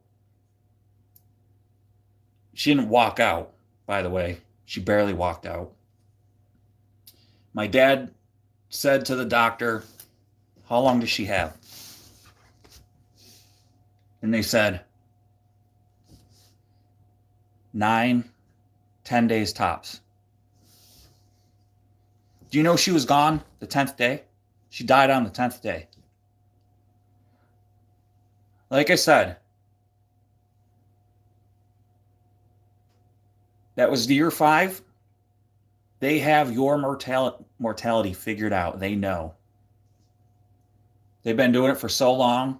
she didn't walk out, by the way. She barely walked out. My dad said to the doctor, how long does she have? And they said, 9, 10 days tops. Do you know she was gone the 10th day? She died on the 10th day. Like I said, that was year 5. They have your mortality figured out. They know. They've been doing it for so long.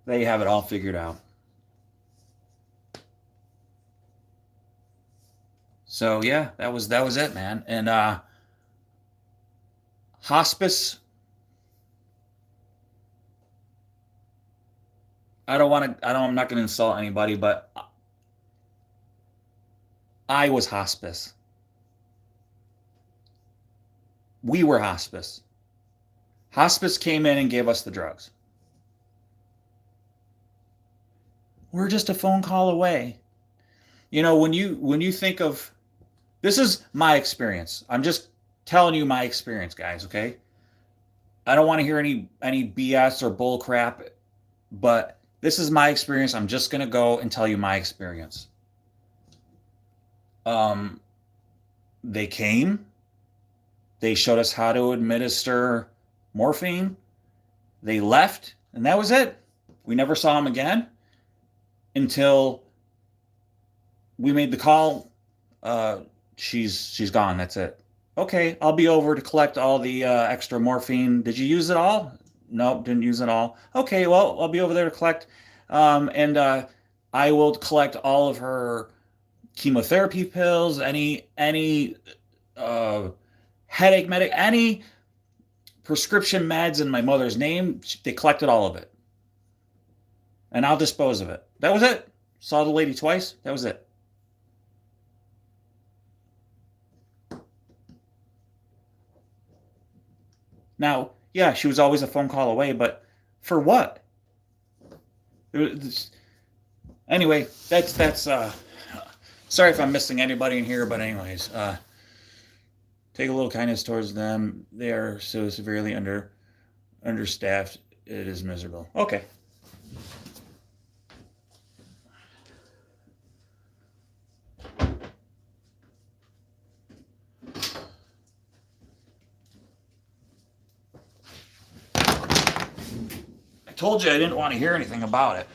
They have it all figured out. So yeah, that was it, man. And hospice. I'm not going to insult anybody, but I was hospice. We were hospice. Hospice came in and gave us the drugs. We're just a phone call away. When you think of, this is my experience. I'm just telling you my experience, guys, okay? I don't want to hear any BS or bull crap, but this is my experience. I'm just going to go and tell you my experience. They came. They showed us how to administer morphine. They left, and that was it. We never saw them again until we made the call. She's gone. That's it. Okay, I'll be over to collect all the extra morphine. Did you use it all? Nope, didn't use it all. Okay, well, I'll be over there to collect. And I will collect all of her chemotherapy pills, any headache medic, any prescription meds in my mother's name. They collected all of it. And I'll dispose of it. That was it. Saw the lady twice. That was it. Now, yeah, she was always a phone call away, but for what? Anyway, that's sorry if I'm missing anybody in here, but anyways, take a little kindness towards them. They are so severely understaffed. It is miserable. Okay. I told you I didn't want to hear anything about it.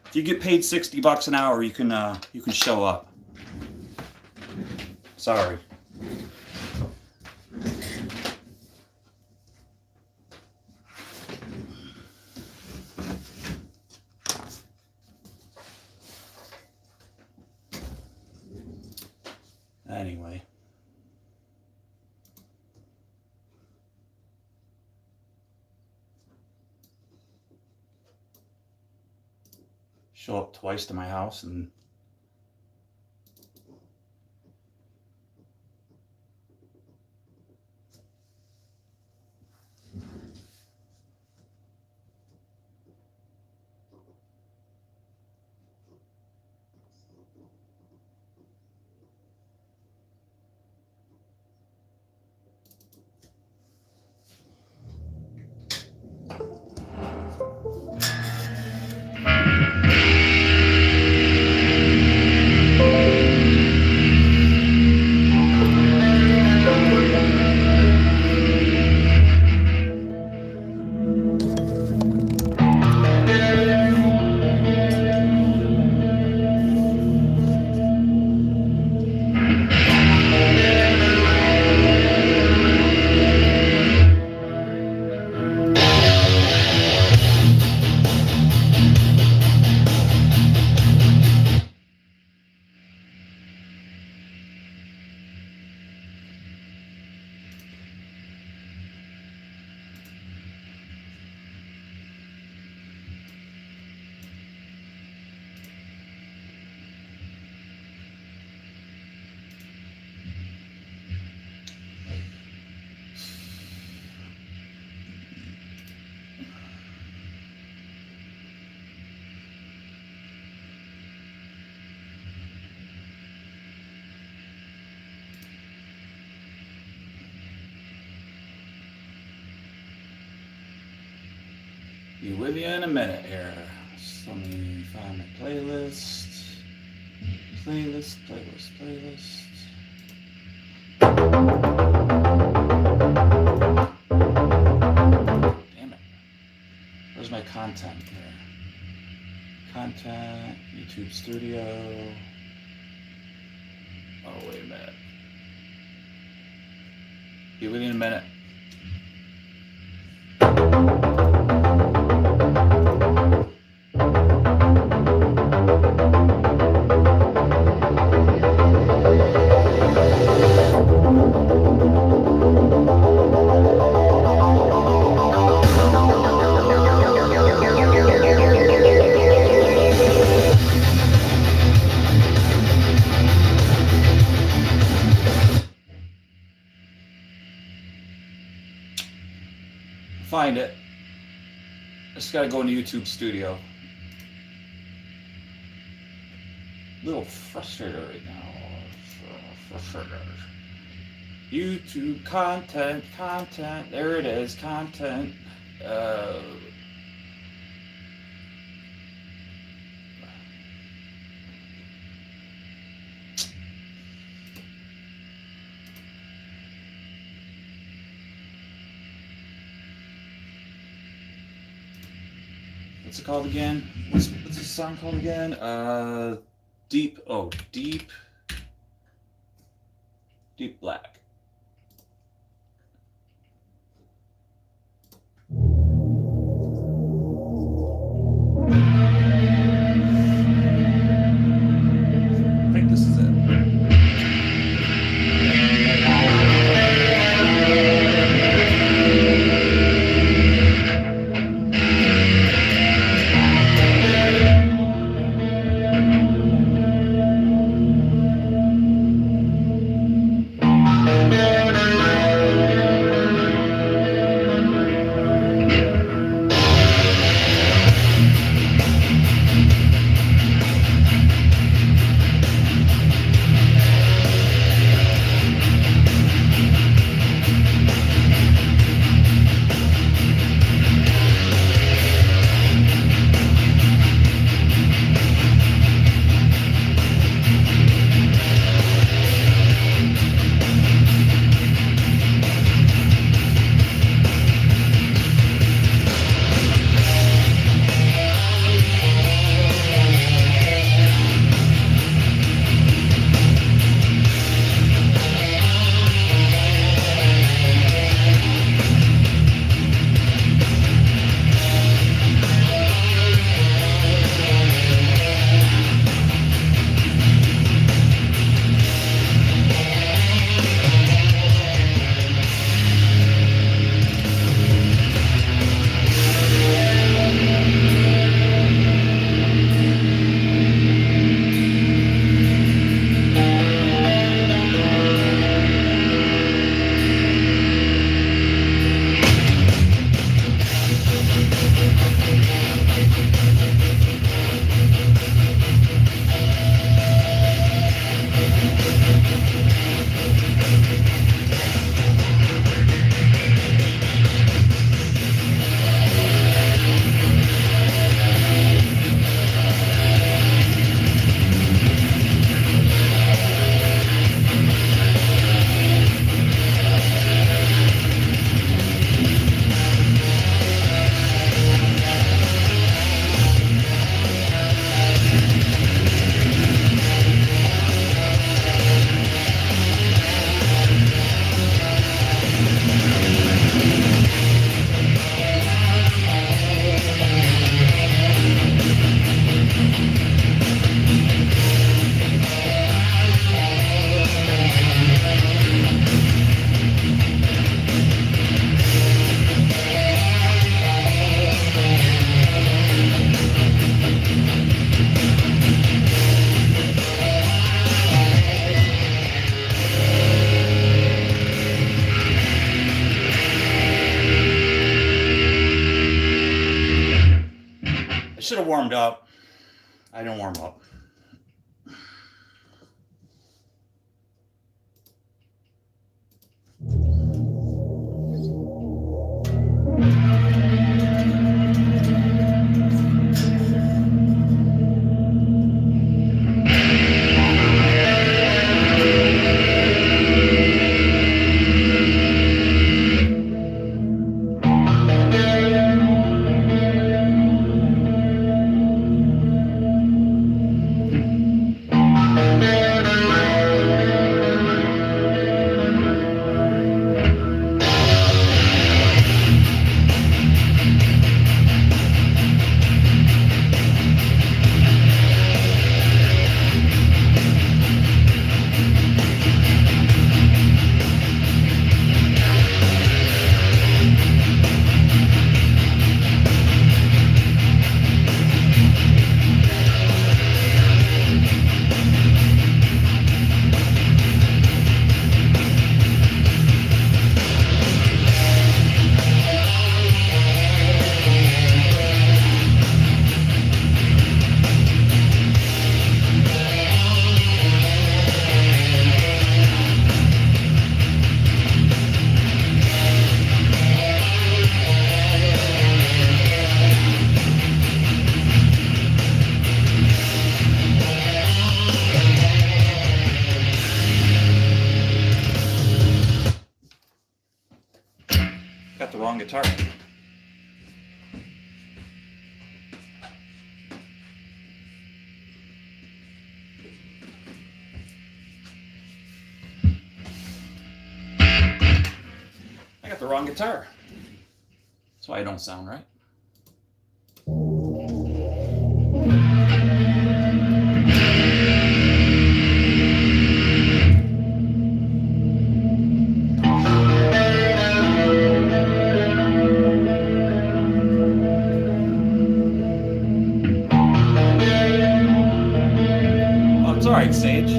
If you get paid $60 an hour, you can show up. Sorry. Anyway. Show up twice to my house and Be with you in a minute here. So let me find my playlist. Playlist. Damn it. Where's my content here? Content, YouTube Studio. Oh, wait a minute. Be with you in a minute. Find it. I just gotta go into YouTube Studio. A little frustrated right now. Frustrated. YouTube content. There it is, content. What's it called again? What's the song called again? Deep Black. I think this is it. Should have warmed up. I didn't warm up. guitar. I got the wrong guitar. That's why I don't sound right. Oh, it's all right, Sage.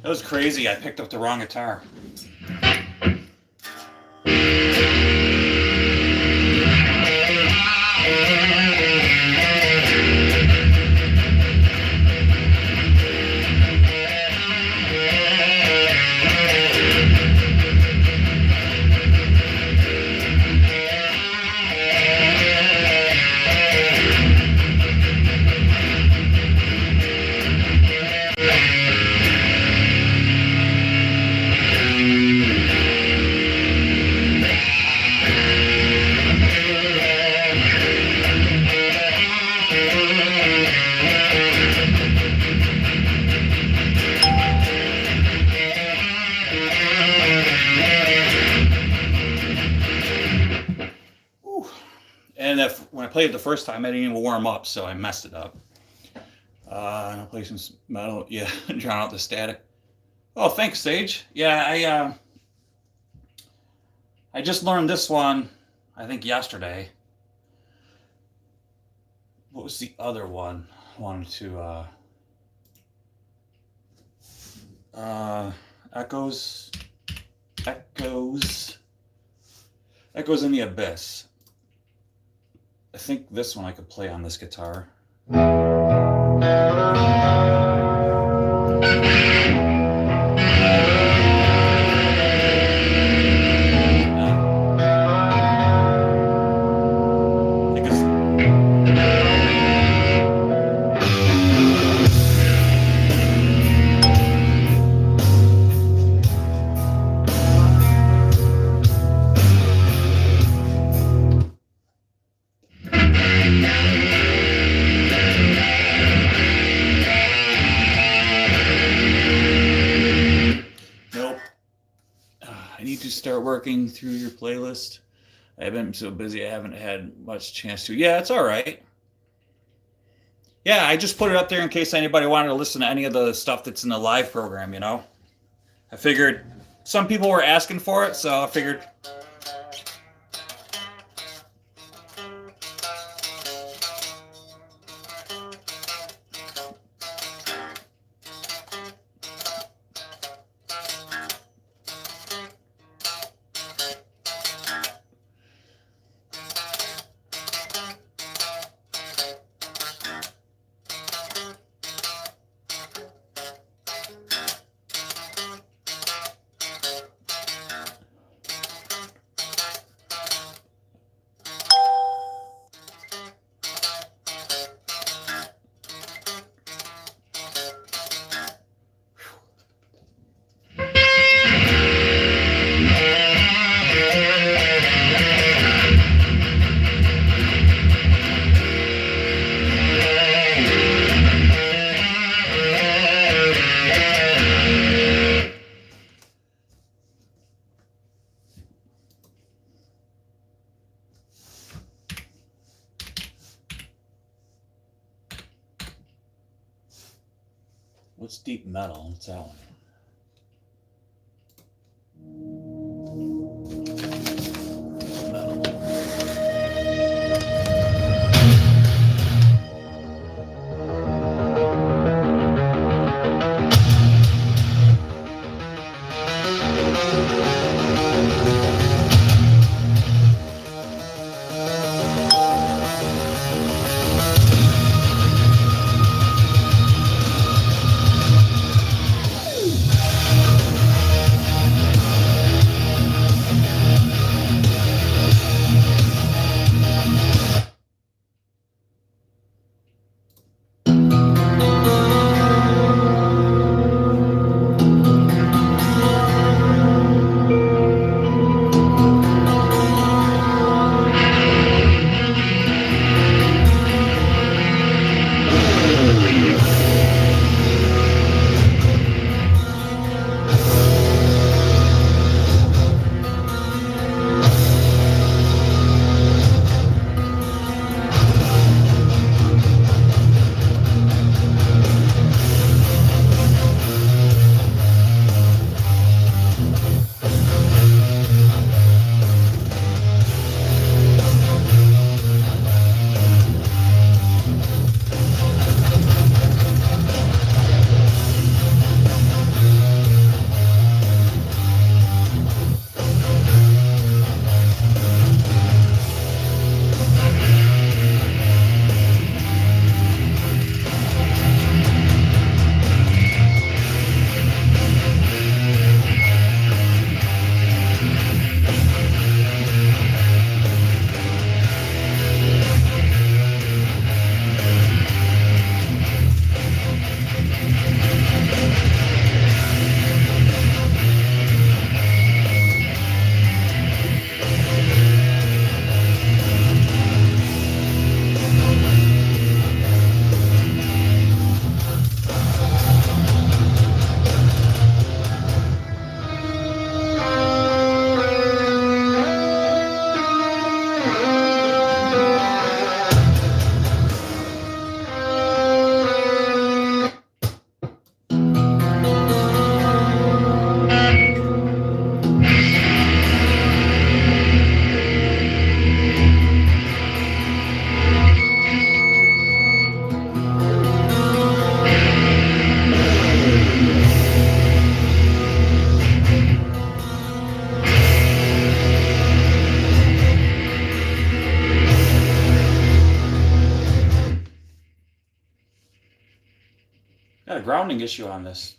That was crazy. I picked up the wrong guitar. And when I played it the first time, I didn't even warm up, so I messed it up. I'll play some metal. Yeah, drown out the static. Oh, thanks, Sage. Yeah, I just learned this one, I think yesterday. What was the other one? I wanted to Echoes in the Abyss. I think this one I could play on this guitar. working through your playlist. I've been so busy I haven't had much chance to. Yeah, it's all right. Yeah, I just put it up there in case anybody wanted to listen to any of the stuff that's in the live program, you know? I figured some people were asking for it, so I figured. What's deep metal? What's that one? Got a grounding issue on this.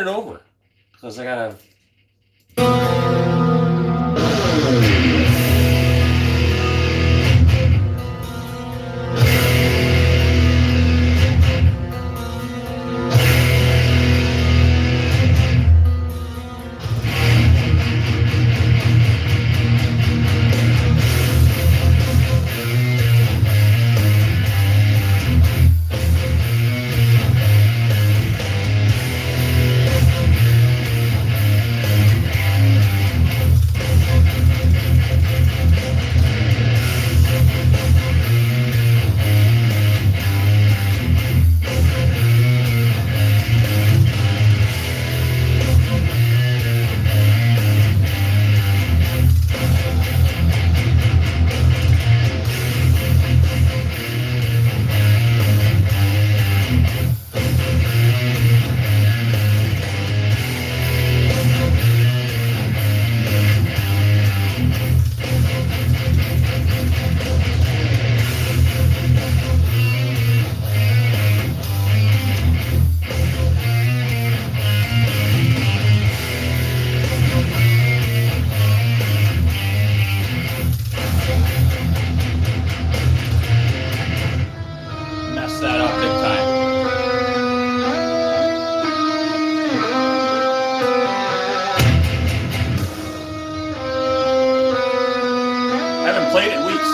it over because I gotta. That up big time. I haven't played it in weeks.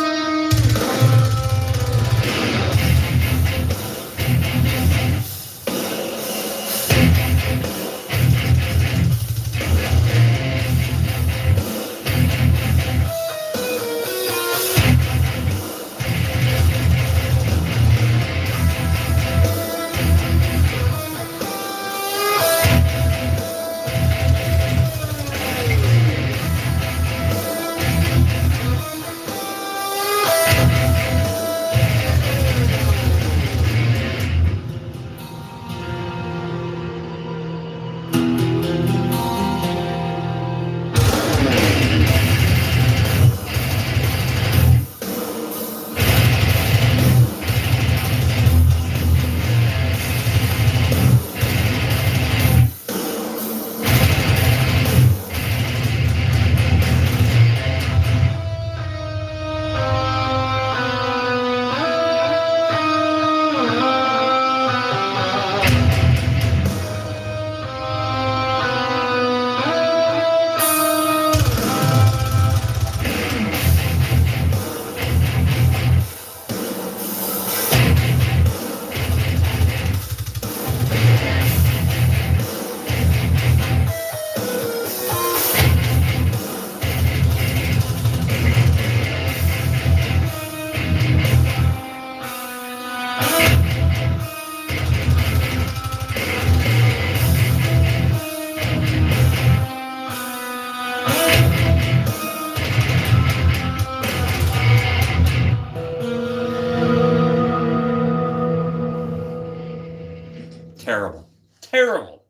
Terrible. Terrible.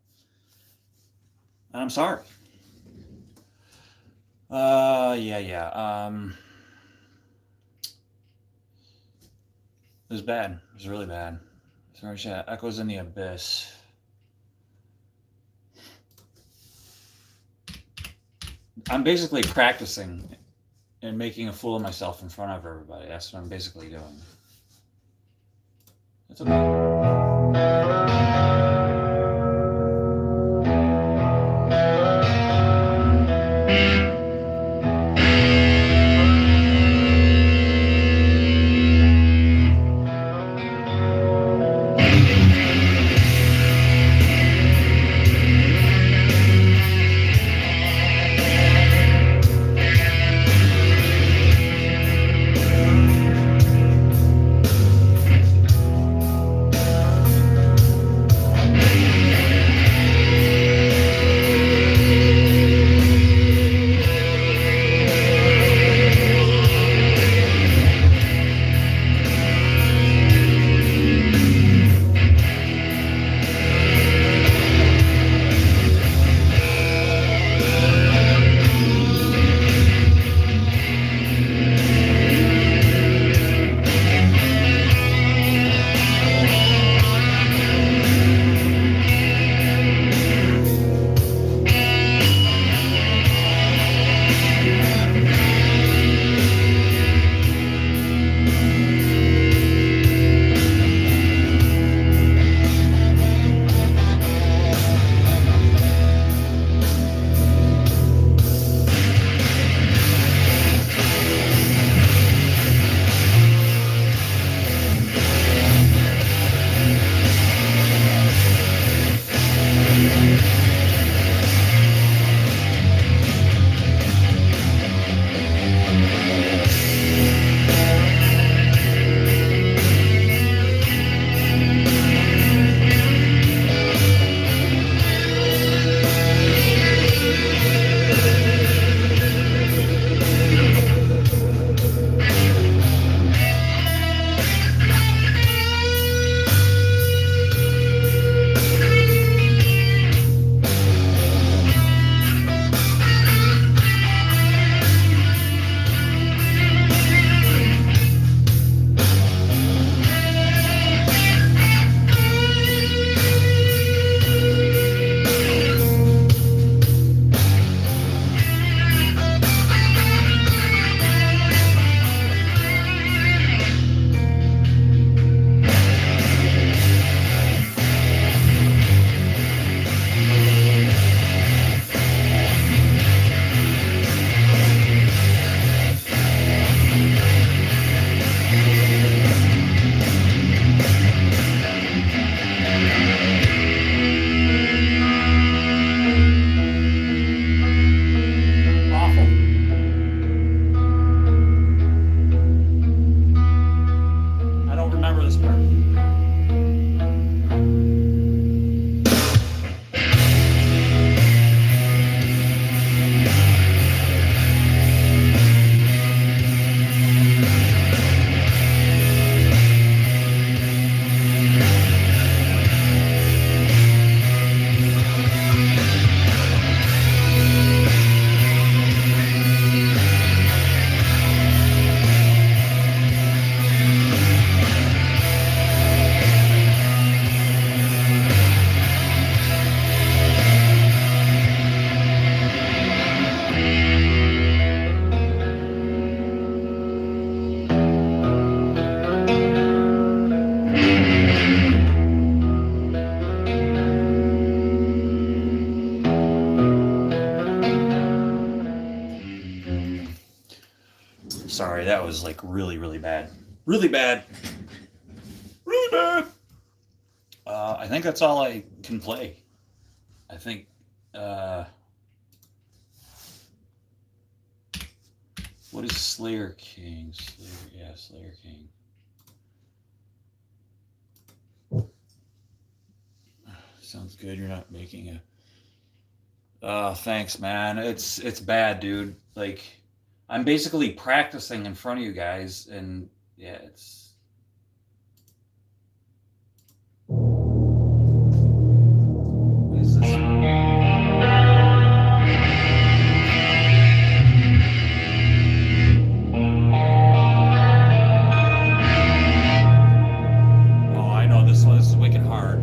I'm sorry. Yeah. It was bad. It was really bad. Sorry, chat. Echoes in the Abyss. I'm basically practicing and making a fool of myself in front of everybody. That's what I'm basically doing. It's okay. sorry. That was like really, really bad. Really bad. Really bad. I think that's all I can play. I think. What is Slayer King? Slayer King. Sounds good. You're not making a. Thanks, man. It's bad, dude. Like, I'm basically practicing in front of you guys, and yeah, it's. What is this? Oh, I know this one. This is wicked hard.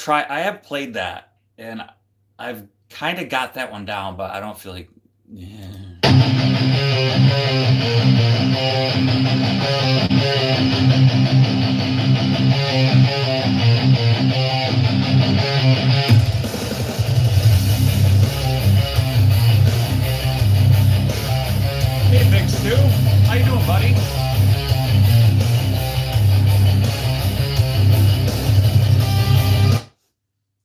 I have played that, and I've kind of got that one down, but I don't feel like. Yeah. Hey, Big Stu. How you doing, buddy?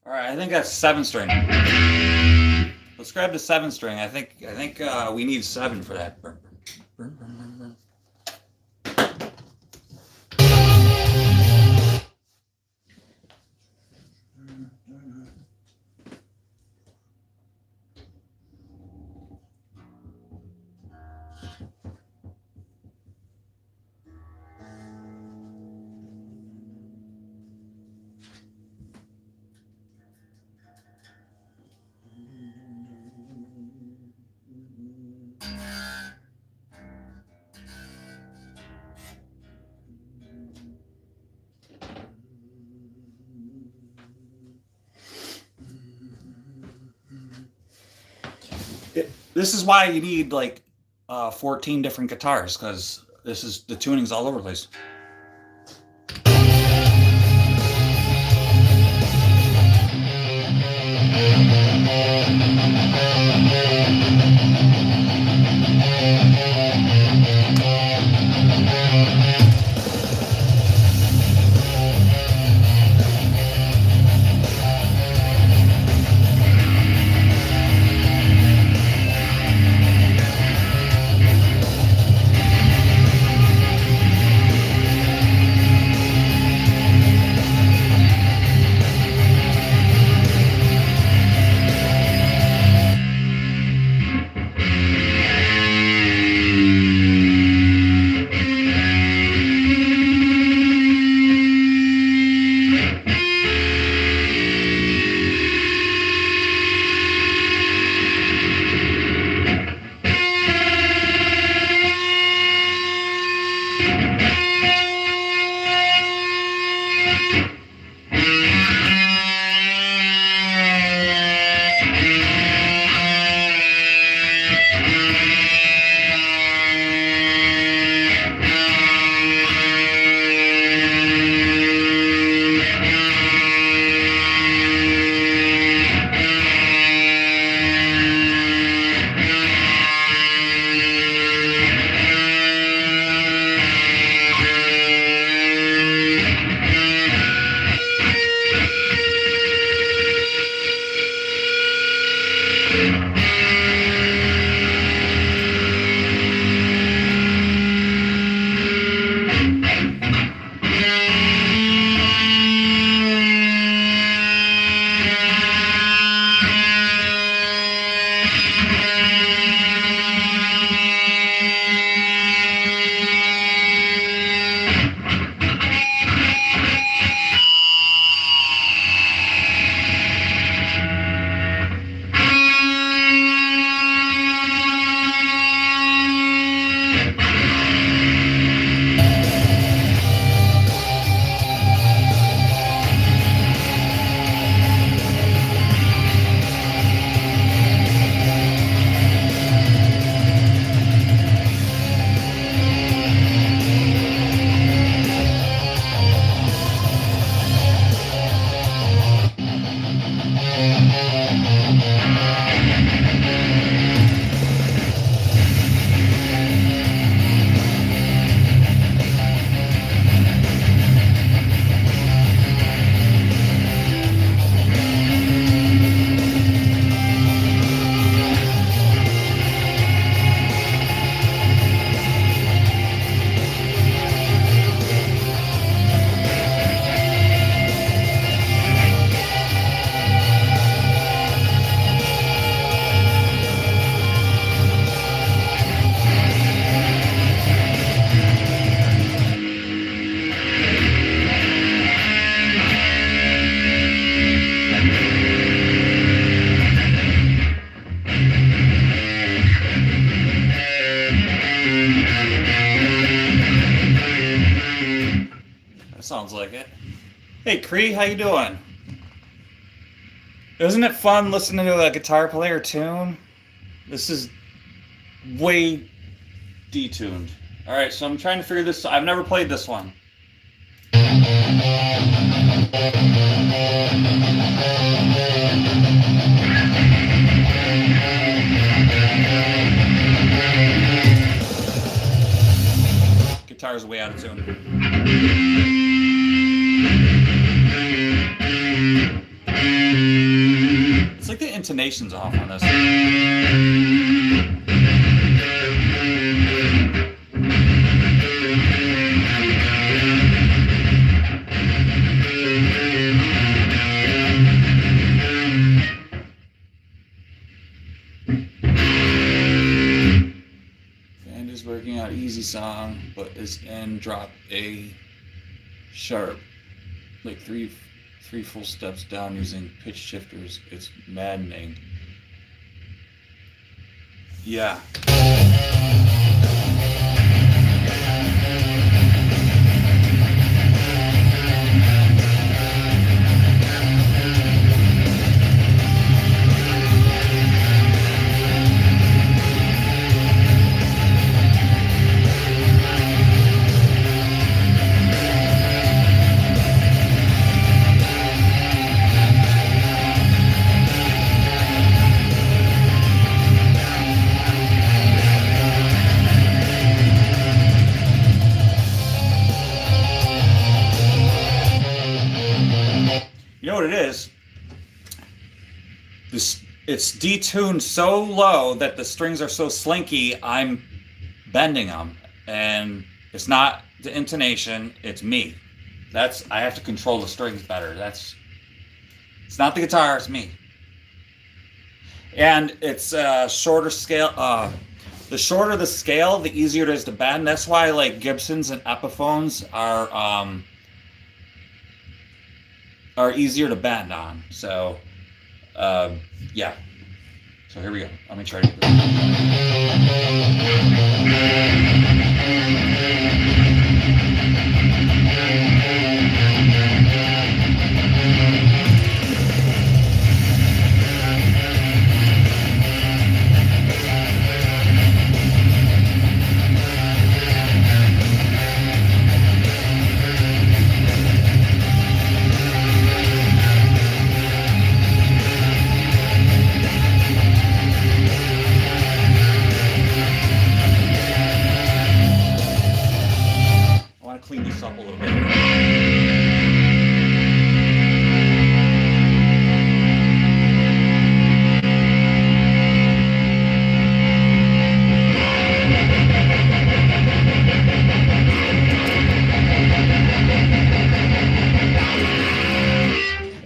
All right, I think that's 7-string. Let's grab the 7-string. I think we need 7 for that. This is why you need like 14 different guitars, because the tuning's all over the place. sounds like it. Hey, Cree, how you doing? Isn't it fun listening to a guitar player tune? This is way detuned. All right, so I'm trying to figure this. I've never played this one. Guitar's way out of tune. It's like the intonation's off on this. Band is working out easy song, but is in drop A sharp, like three full steps down using pitch shifters. It's maddening. Yeah. You know what it is? It's detuned so low that the strings are so slinky, I'm bending them. And it's not the intonation, it's me. I have to control the strings better. It's not the guitar, it's me. And it's shorter scale. The shorter the scale, the easier it is to bend. That's why like Gibsons and Epiphones are easier to bend on. So, yeah. So here we go. Let me try to do this. Clean this up a little bit.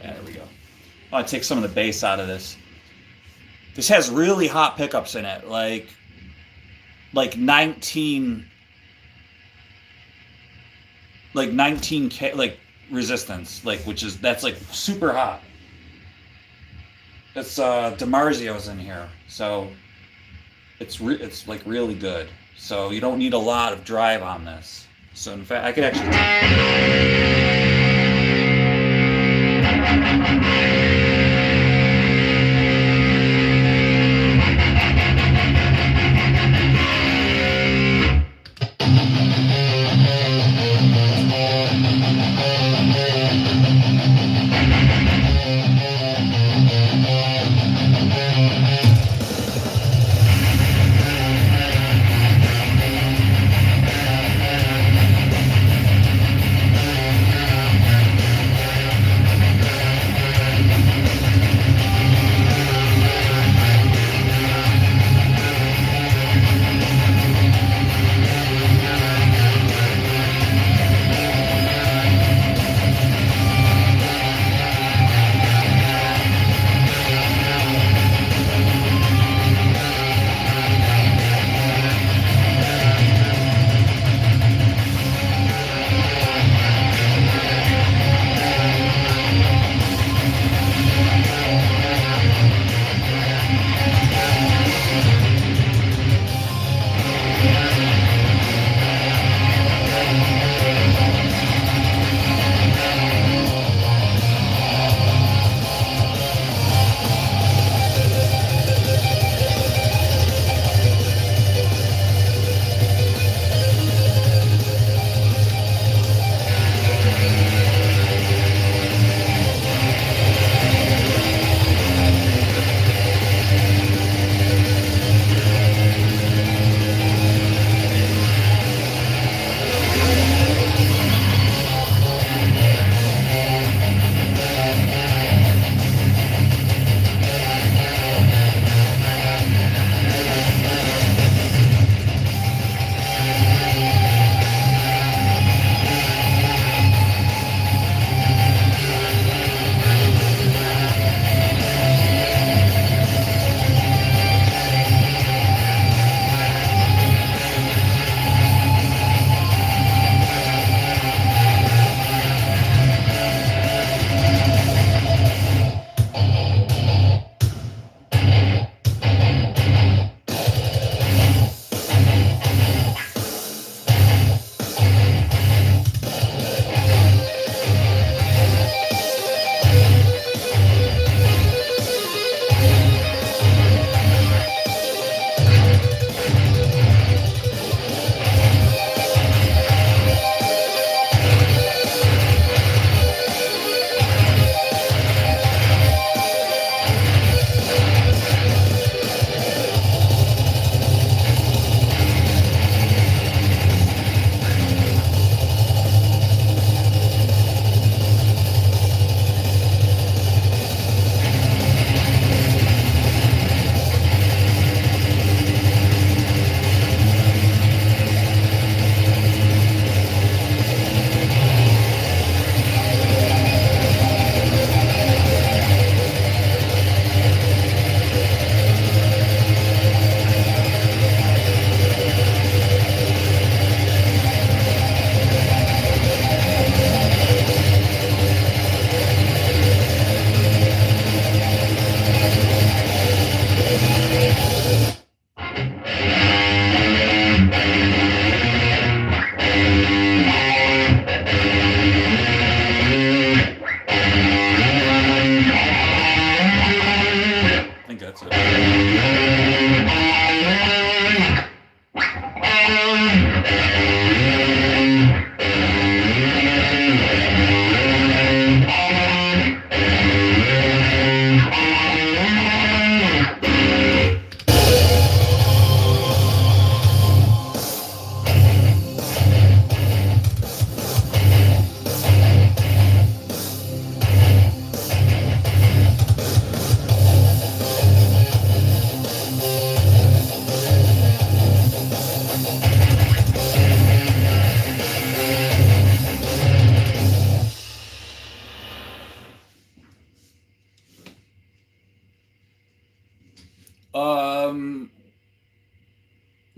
There we go. I want to take some of the bass out of this. This has really hot pickups in it, like 19K, like resistance, that's like super hot. It's DiMarzio's in here, so it's like really good. So you don't need a lot of drive on this. So in fact, I could actually.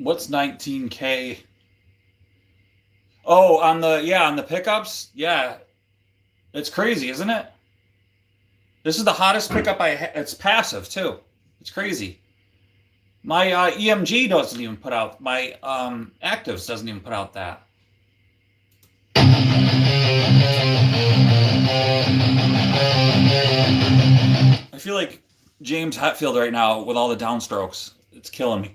What's 19K? Oh, on the pickups? Yeah. It's crazy, isn't it? This is the hottest pickup it's passive too. It's crazy. My EMG doesn't even put out, my Actives doesn't even put out that. I feel like James Hetfield right now with all the downstrokes. It's killing me.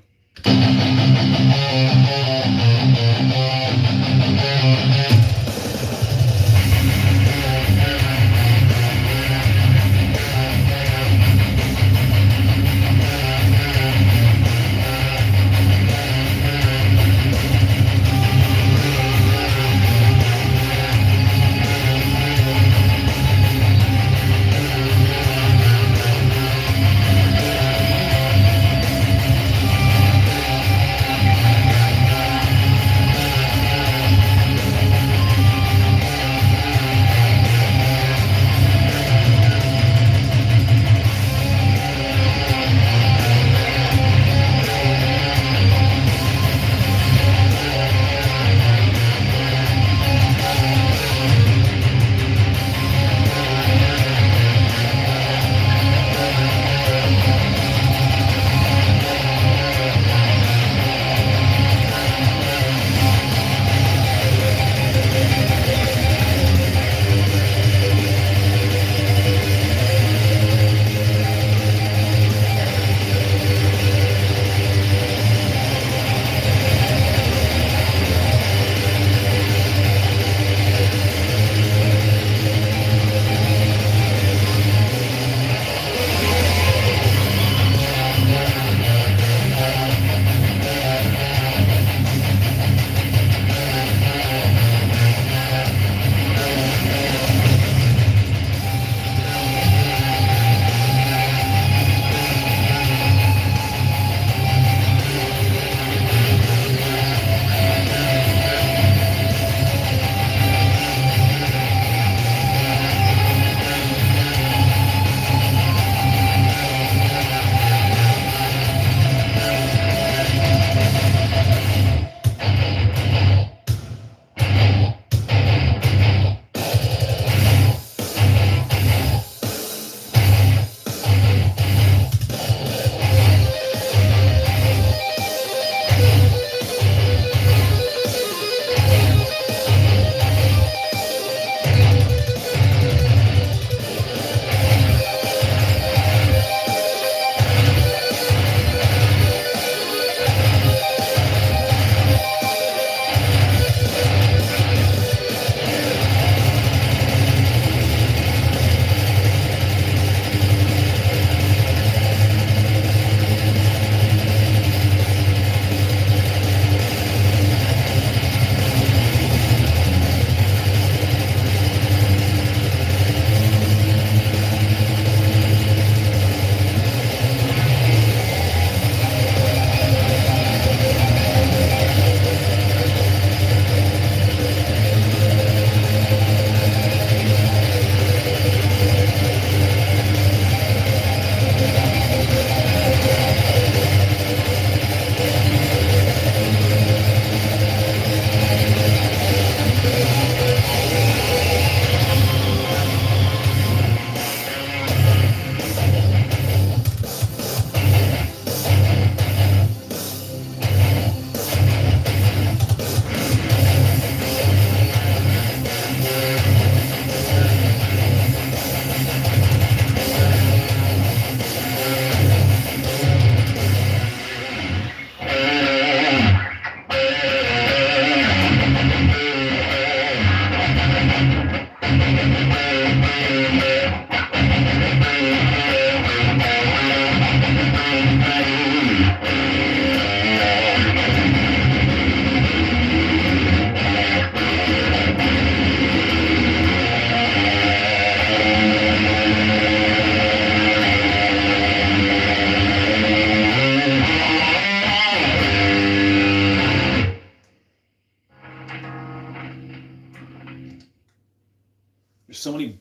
There's so many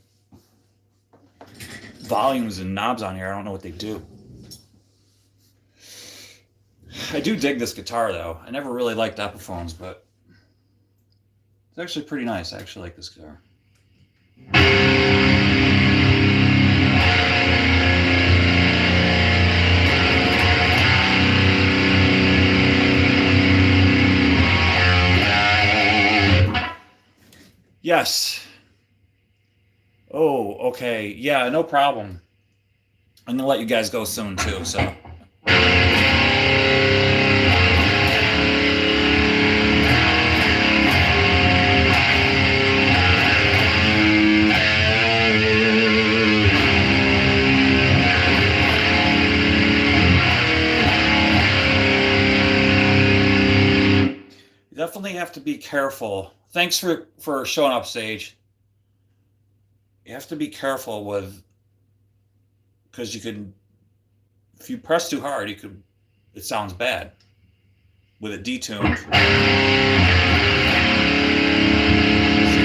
volumes and knobs on here. I don't know what they do. I do dig this guitar though. I never really liked Epiphones, but it's actually pretty nice. I actually like this guitar. Yes. Oh, okay. Yeah, no problem. I'm gonna let you guys go soon too, so. You definitely have to be careful. Thanks for showing up, Sage. You have to be careful with, because you could, if you press too hard, it sounds bad with it detuned. See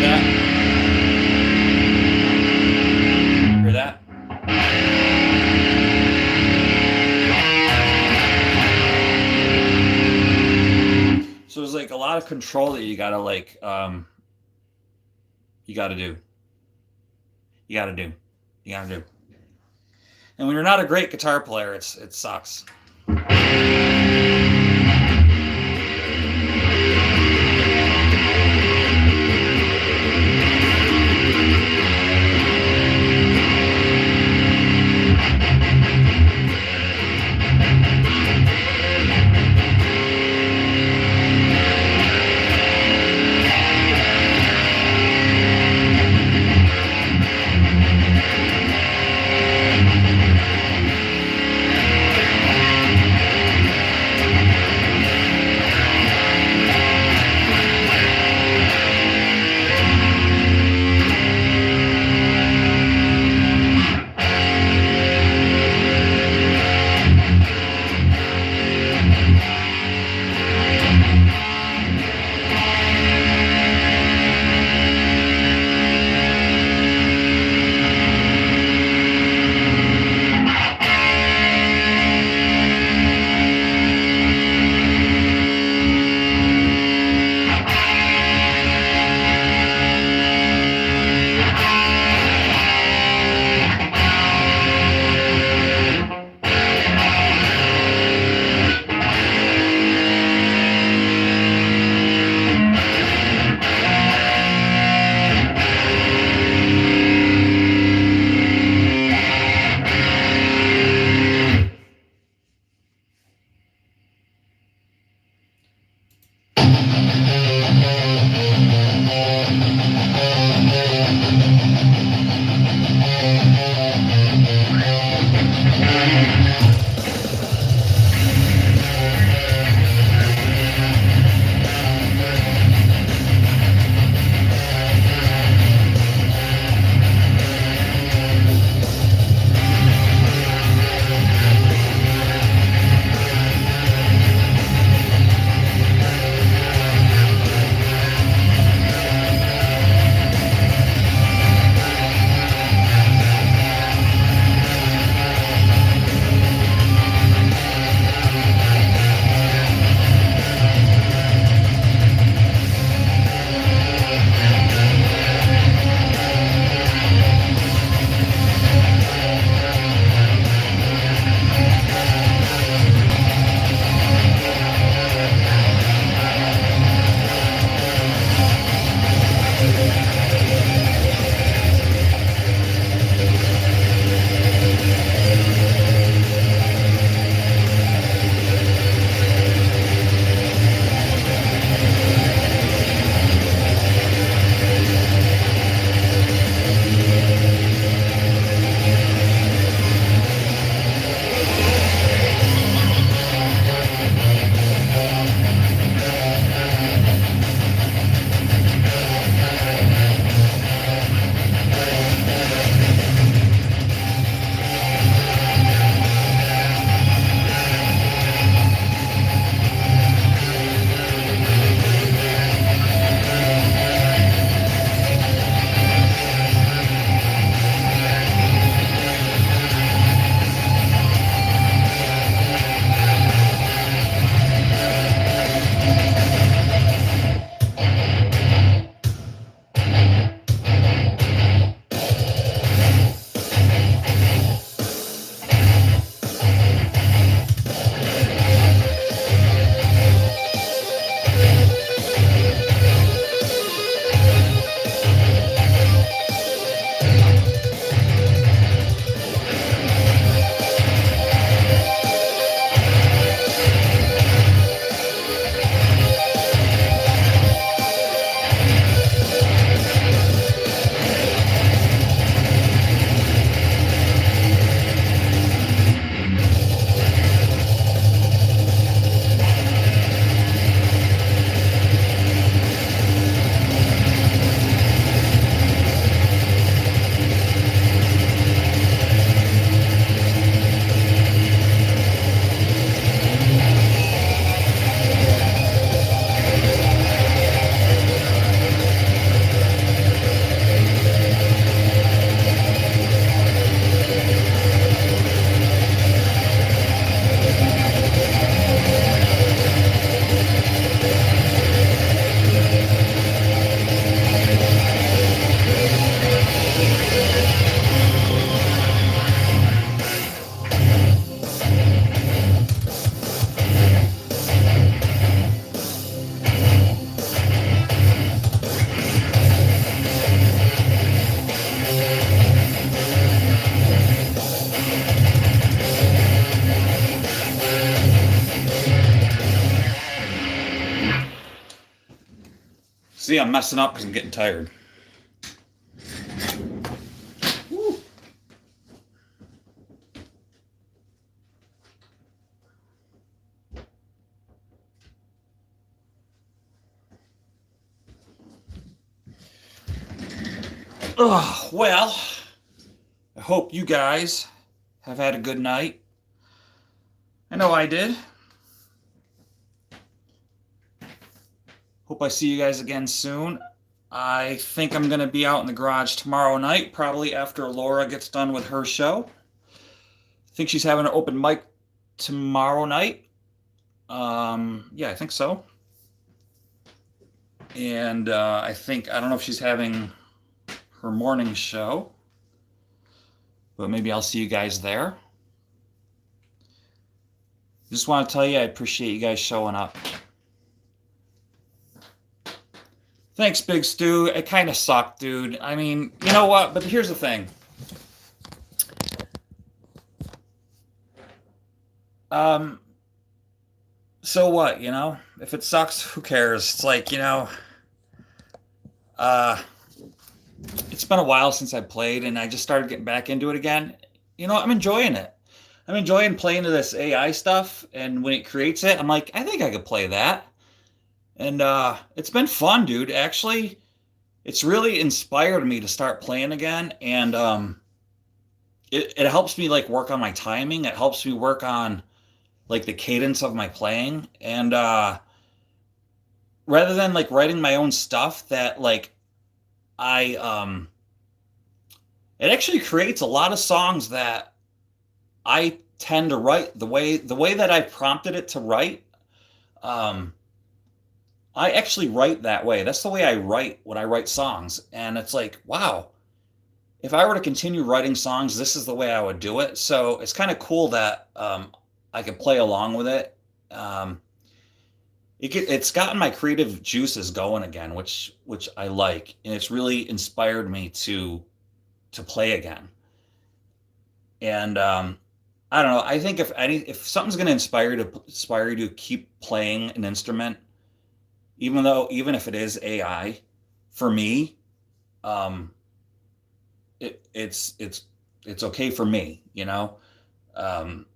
that? Hear that? So there's like a lot of control that you gotta like, you gotta do. And when you're not a great guitar player, it sucks. See, I'm messing up because I'm getting tired. Woo. Oh, well, I hope you guys have had a good night. I know I did. Hope I see you guys again soon. I think I'm going to be out in the garage tomorrow night, probably after Laura gets done with her show. I think she's having an open mic tomorrow night. Yeah, I think so. And I don't know if she's having her morning show, but maybe I'll see you guys there. Just want to tell you I appreciate you guys showing up. Thanks, Big Stu. It kind of sucked, dude. I mean, you know what? But here's the thing. So what, you know? If it sucks, who cares? It's like, you know, it's been a while since I played, and I just started getting back into it again. You know, I'm enjoying it. I'm enjoying playing to this AI stuff, and when it creates it, I'm like, I think I could play that. And it's been fun, dude. Actually, it's really inspired me to start playing again, and it helps me like work on my timing. It helps me work on like the cadence of my playing, and rather than like writing my own stuff that like I it actually creates a lot of songs that I tend to write the way that I prompted it to write. I actually write that way. That's the way I write when I write songs. And it's like, wow, if I were to continue writing songs, this is the way I would do it. So it's kind of cool that I could play along with it. It's gotten my creative juices going again, which I like, and it's really inspired me to play again. And I don't know. I think if something's going to inspire you to keep playing an instrument, even if it is AI, for me, um, it's okay for me, you know. Um,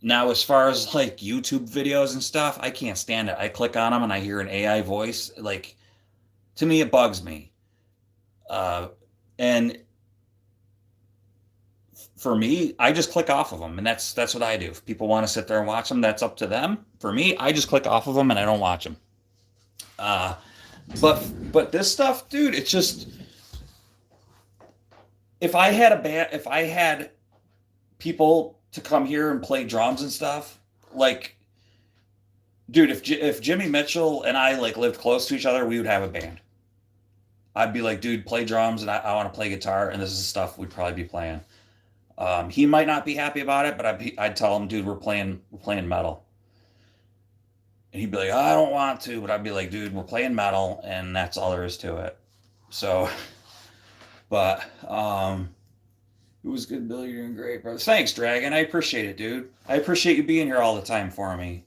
Now, as far as like YouTube videos and stuff, I can't stand it. I click on them and I hear an AI voice. Like, to me, it bugs me. Uh, and for me, I just click off of them, and that's what I do. If people want to sit there and watch them, that's up to them. For me, I just click off of them and I don't watch them. Uh, but this stuff, dude, it's just if I had people to come here and play drums and stuff, like, dude, if Jimmy Mitchell and I like lived close to each other, we would have a band. I'd be like, dude, play drums, and I want to play guitar, and this is the stuff we'd probably be playing. He might not be happy about it, but I'd tell him, dude, we're playing metal, and he'd be like, I don't want to, but I'd be like, dude, we're playing metal, and that's all there is to it. So, but it was good, Billy. You're doing great, bro. Thanks, Dragon. I appreciate it, dude. I appreciate you being here all the time for me.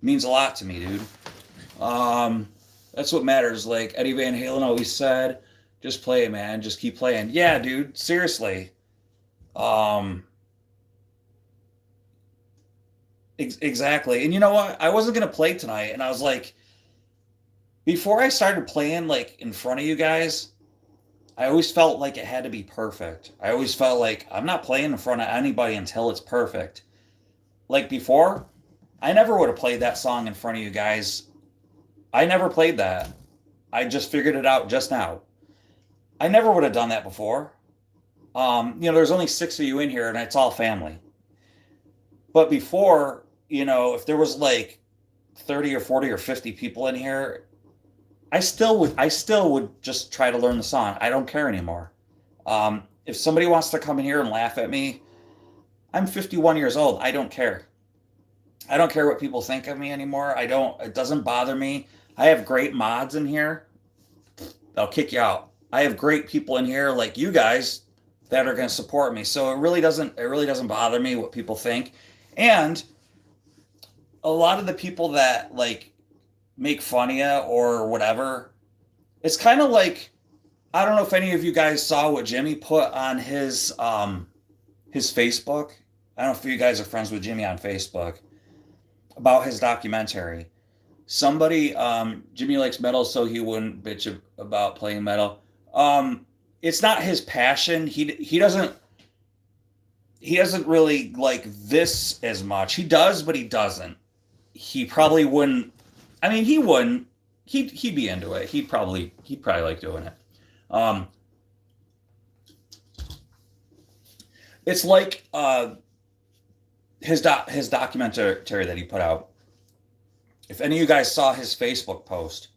It means a lot to me, dude. That's what matters. Like Eddie Van Halen always said, just play, man. Just keep playing. Yeah, dude. Seriously. Um, exactly. And you know what? I wasn't gonna play tonight, and I was like, before I started playing, like in front of you guys, I always felt like it had to be perfect. I always felt like I'm not playing in front of anybody until it's perfect. Like before, I never would have played that song in front of you guys. I never played that. I just figured it out just now. I never would have done that before. There's only six of you in here, and it's all family. But before, if there was like 30 or 40 or 50 people in here, I still would just try to learn the song. I don't care anymore. If somebody wants to come in here and laugh at me, I'm 51 years old. I don't care. I don't care what people think of me anymore. It doesn't bother me. I have great mods in here. They'll kick you out. I have great people in here like you guys that are going to support me. So it really doesn't bother me what people think. And a lot of the people that like make fun of you or whatever, It's kind of like, I don't know if any of you guys saw what Jimmy put on his Facebook. I don't know if you guys are friends with Jimmy on Facebook about his documentary. Somebody, Jimmy likes metal, so he wouldn't bitch about playing metal. It's not his passion. He doesn't really like this as much. He does, but he doesn't. He probably wouldn't. I mean, he wouldn't. He'd be into it. He'd probably like doing it. Um, it's like his documentary that he put out. If any of you guys saw his Facebook post,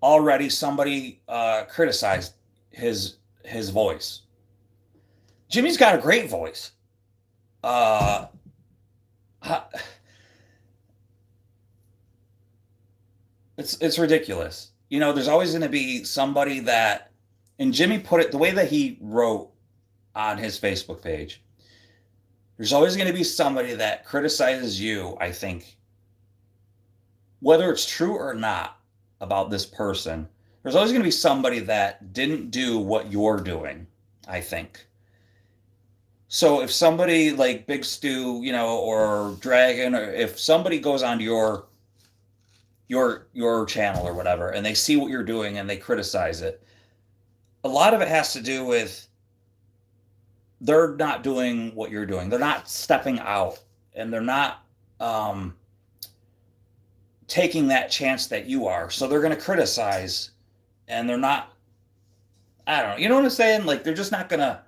already somebody criticized his voice. Jimmy's got a great voice. Uh, it's ridiculous. You know, there's always going to be somebody that, and Jimmy put it the way that he wrote on his Facebook page. There's always going to be somebody that criticizes you, I think, whether it's true or not about this person. There's always going to be somebody that didn't do what you're doing, I think. So if somebody like Big Stu, or Dragon, or if somebody goes onto your channel or whatever, and they see what you're doing and they criticize it, a lot of it has to do with they're not doing what you're doing. They're not stepping out, and they're not taking that chance that you are. So they're going to criticize, and they're not. I don't know. You know what I'm saying? Like, they're just not going to.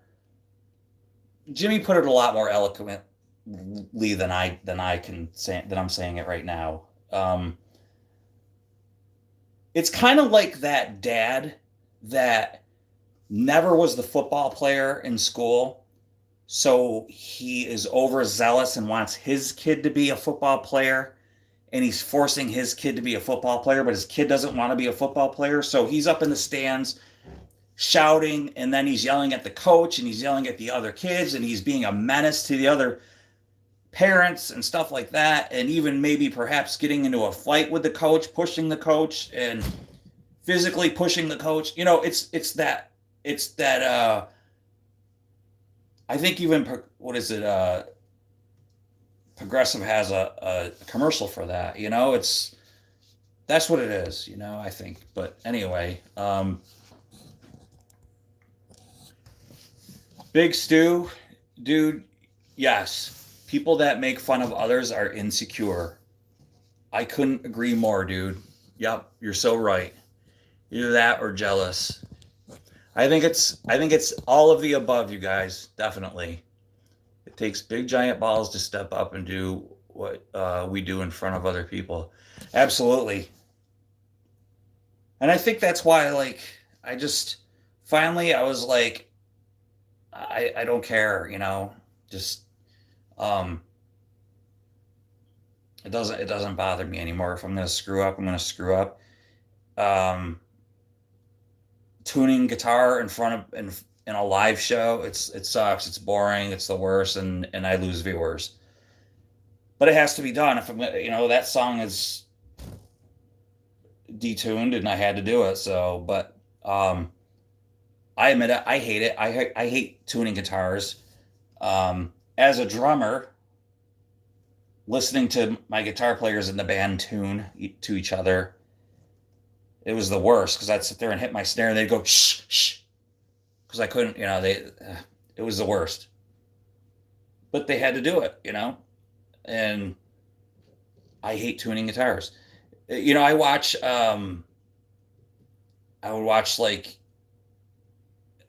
Jimmy put it a lot more eloquently than I can say, than I'm saying it right now. It's kind of like that dad that never was the football player in school, so he is overzealous and wants his kid to be a football player, and he's forcing his kid to be a football player, but his kid doesn't want to be a football player, so he's up in the stands shouting, and then he's yelling at the coach, and he's yelling at the other kids, and he's being a menace to the other parents and stuff like that, and even maybe perhaps getting into a fight with the coach, pushing the coach, and physically pushing the coach. It's that I think even what is it, Progressive has a commercial for that. That's what it is, I think. But anyway, Big Stu, dude, yes. People that make fun of others are insecure. I couldn't agree more, dude. Yep, you're so right. Either that or jealous. I think it's all of the above, you guys. Definitely. It takes big giant balls to step up and do what we do in front of other people. Absolutely. And I think that's why, like, I just finally I was like, I don't care, just um it doesn't bother me anymore. If I'm gonna screw up, I'm gonna screw up. Um Tuning guitar in front of in a live show, it sucks, it's boring, it's the worst, and I lose viewers. But it has to be done. If that song is detuned and I had to do it, so but I admit it, I hate it. I hate tuning guitars. As a drummer, listening to my guitar players in the band tune to each other, it was the worst because I'd sit there and hit my snare and they'd go shh shh because I couldn't, it was the worst. But they had to do it. And I hate tuning guitars. I would watch like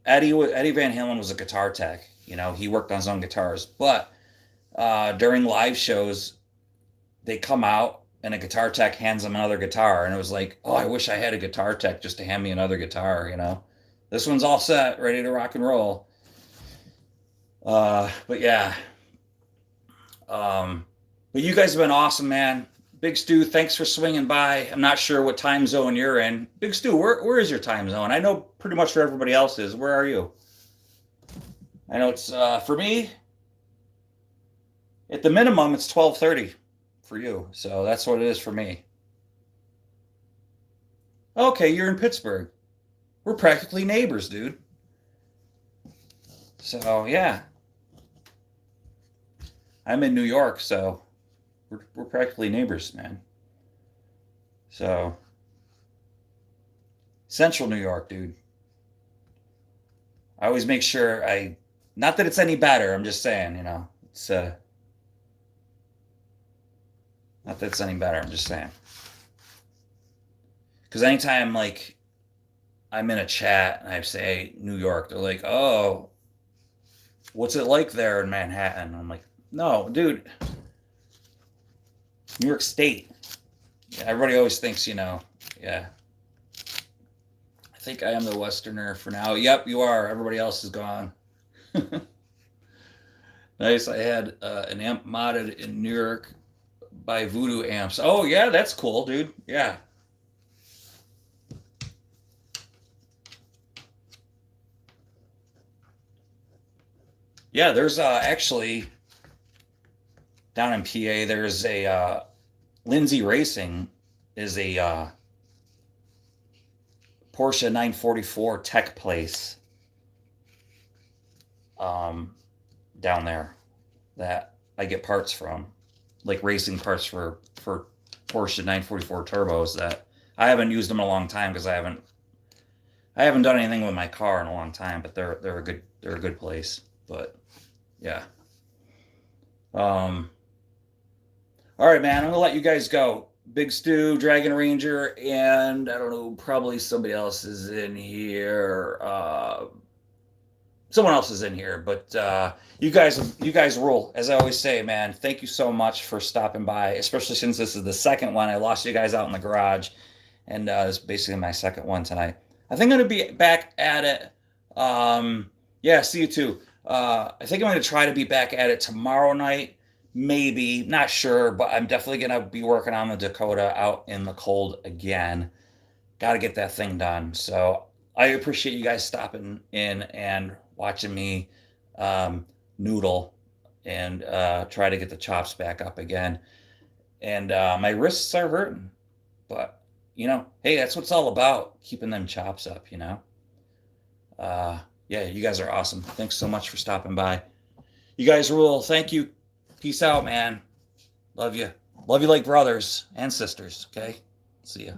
Eddie Van Halen was a guitar tech. He worked on his own guitars, but during live shows, they come out and a guitar tech hands them another guitar, and it was like, oh, I wish I had a guitar tech just to hand me another guitar. This one's all set, ready to rock and roll. But yeah, but you guys have been awesome, man. Big Stu, thanks for swinging by. I'm not sure what time zone you're in. Big Stu, where is your time zone? I know pretty much where everybody else is. Where are you? I know it's for me. At the minimum, it's 12:30 for you, so that's what it is for me. Okay, you're in Pittsburgh. We're practically neighbors, dude. So, yeah. I'm in New York, so we're practically neighbors, man. So, Central New York, dude. I always make sure not that it's any better, I'm just saying, it's not that it's any better, I'm just saying. Because anytime like I'm in a chat and I say New York, they're like, "Oh, what's it like there in Manhattan?" I'm like, "No, dude, New York State." Yeah, everybody always thinks, yeah. I think I am the Westerner for now. Yep, you are. Everybody else is gone. Nice. I had an amp modded in New York by Voodoo Amps. Oh yeah, that's cool, dude. Yeah. Yeah, there's actually down in PA, there's a Lindsay Racing is a Porsche 944 tech place down there that I get parts from, like racing parts for Porsche 944 turbos that I haven't used them in a long time because I haven't done anything with my car in a long time, but they're a good place. But yeah. Um all right, man, I'm gonna let you guys go. Big Stu, Dragon Ranger, and I don't know, probably somebody else is in here. Someone else is in here, but you guys rule. As I always say, man, thank you so much for stopping by, especially since this is the second one. I lost you guys out in the garage, and it's basically my second one tonight. I think I'm gonna be back at it. Yeah, see you too. I think I'm gonna try to be back at it tomorrow night. Maybe, not sure, but I'm definitely gonna be working on the Dakota out in the cold again. Got to get that thing done. So I appreciate you guys stopping in and watching me noodle and try to get the chops back up again. And my wrists are hurting, but hey, that's what it's all about, keeping them chops up. Yeah, you guys are awesome. Thanks so much for stopping by. You guys rule. Thank you. Peace out, man. Love you. Love you like brothers and sisters. Okay. See ya.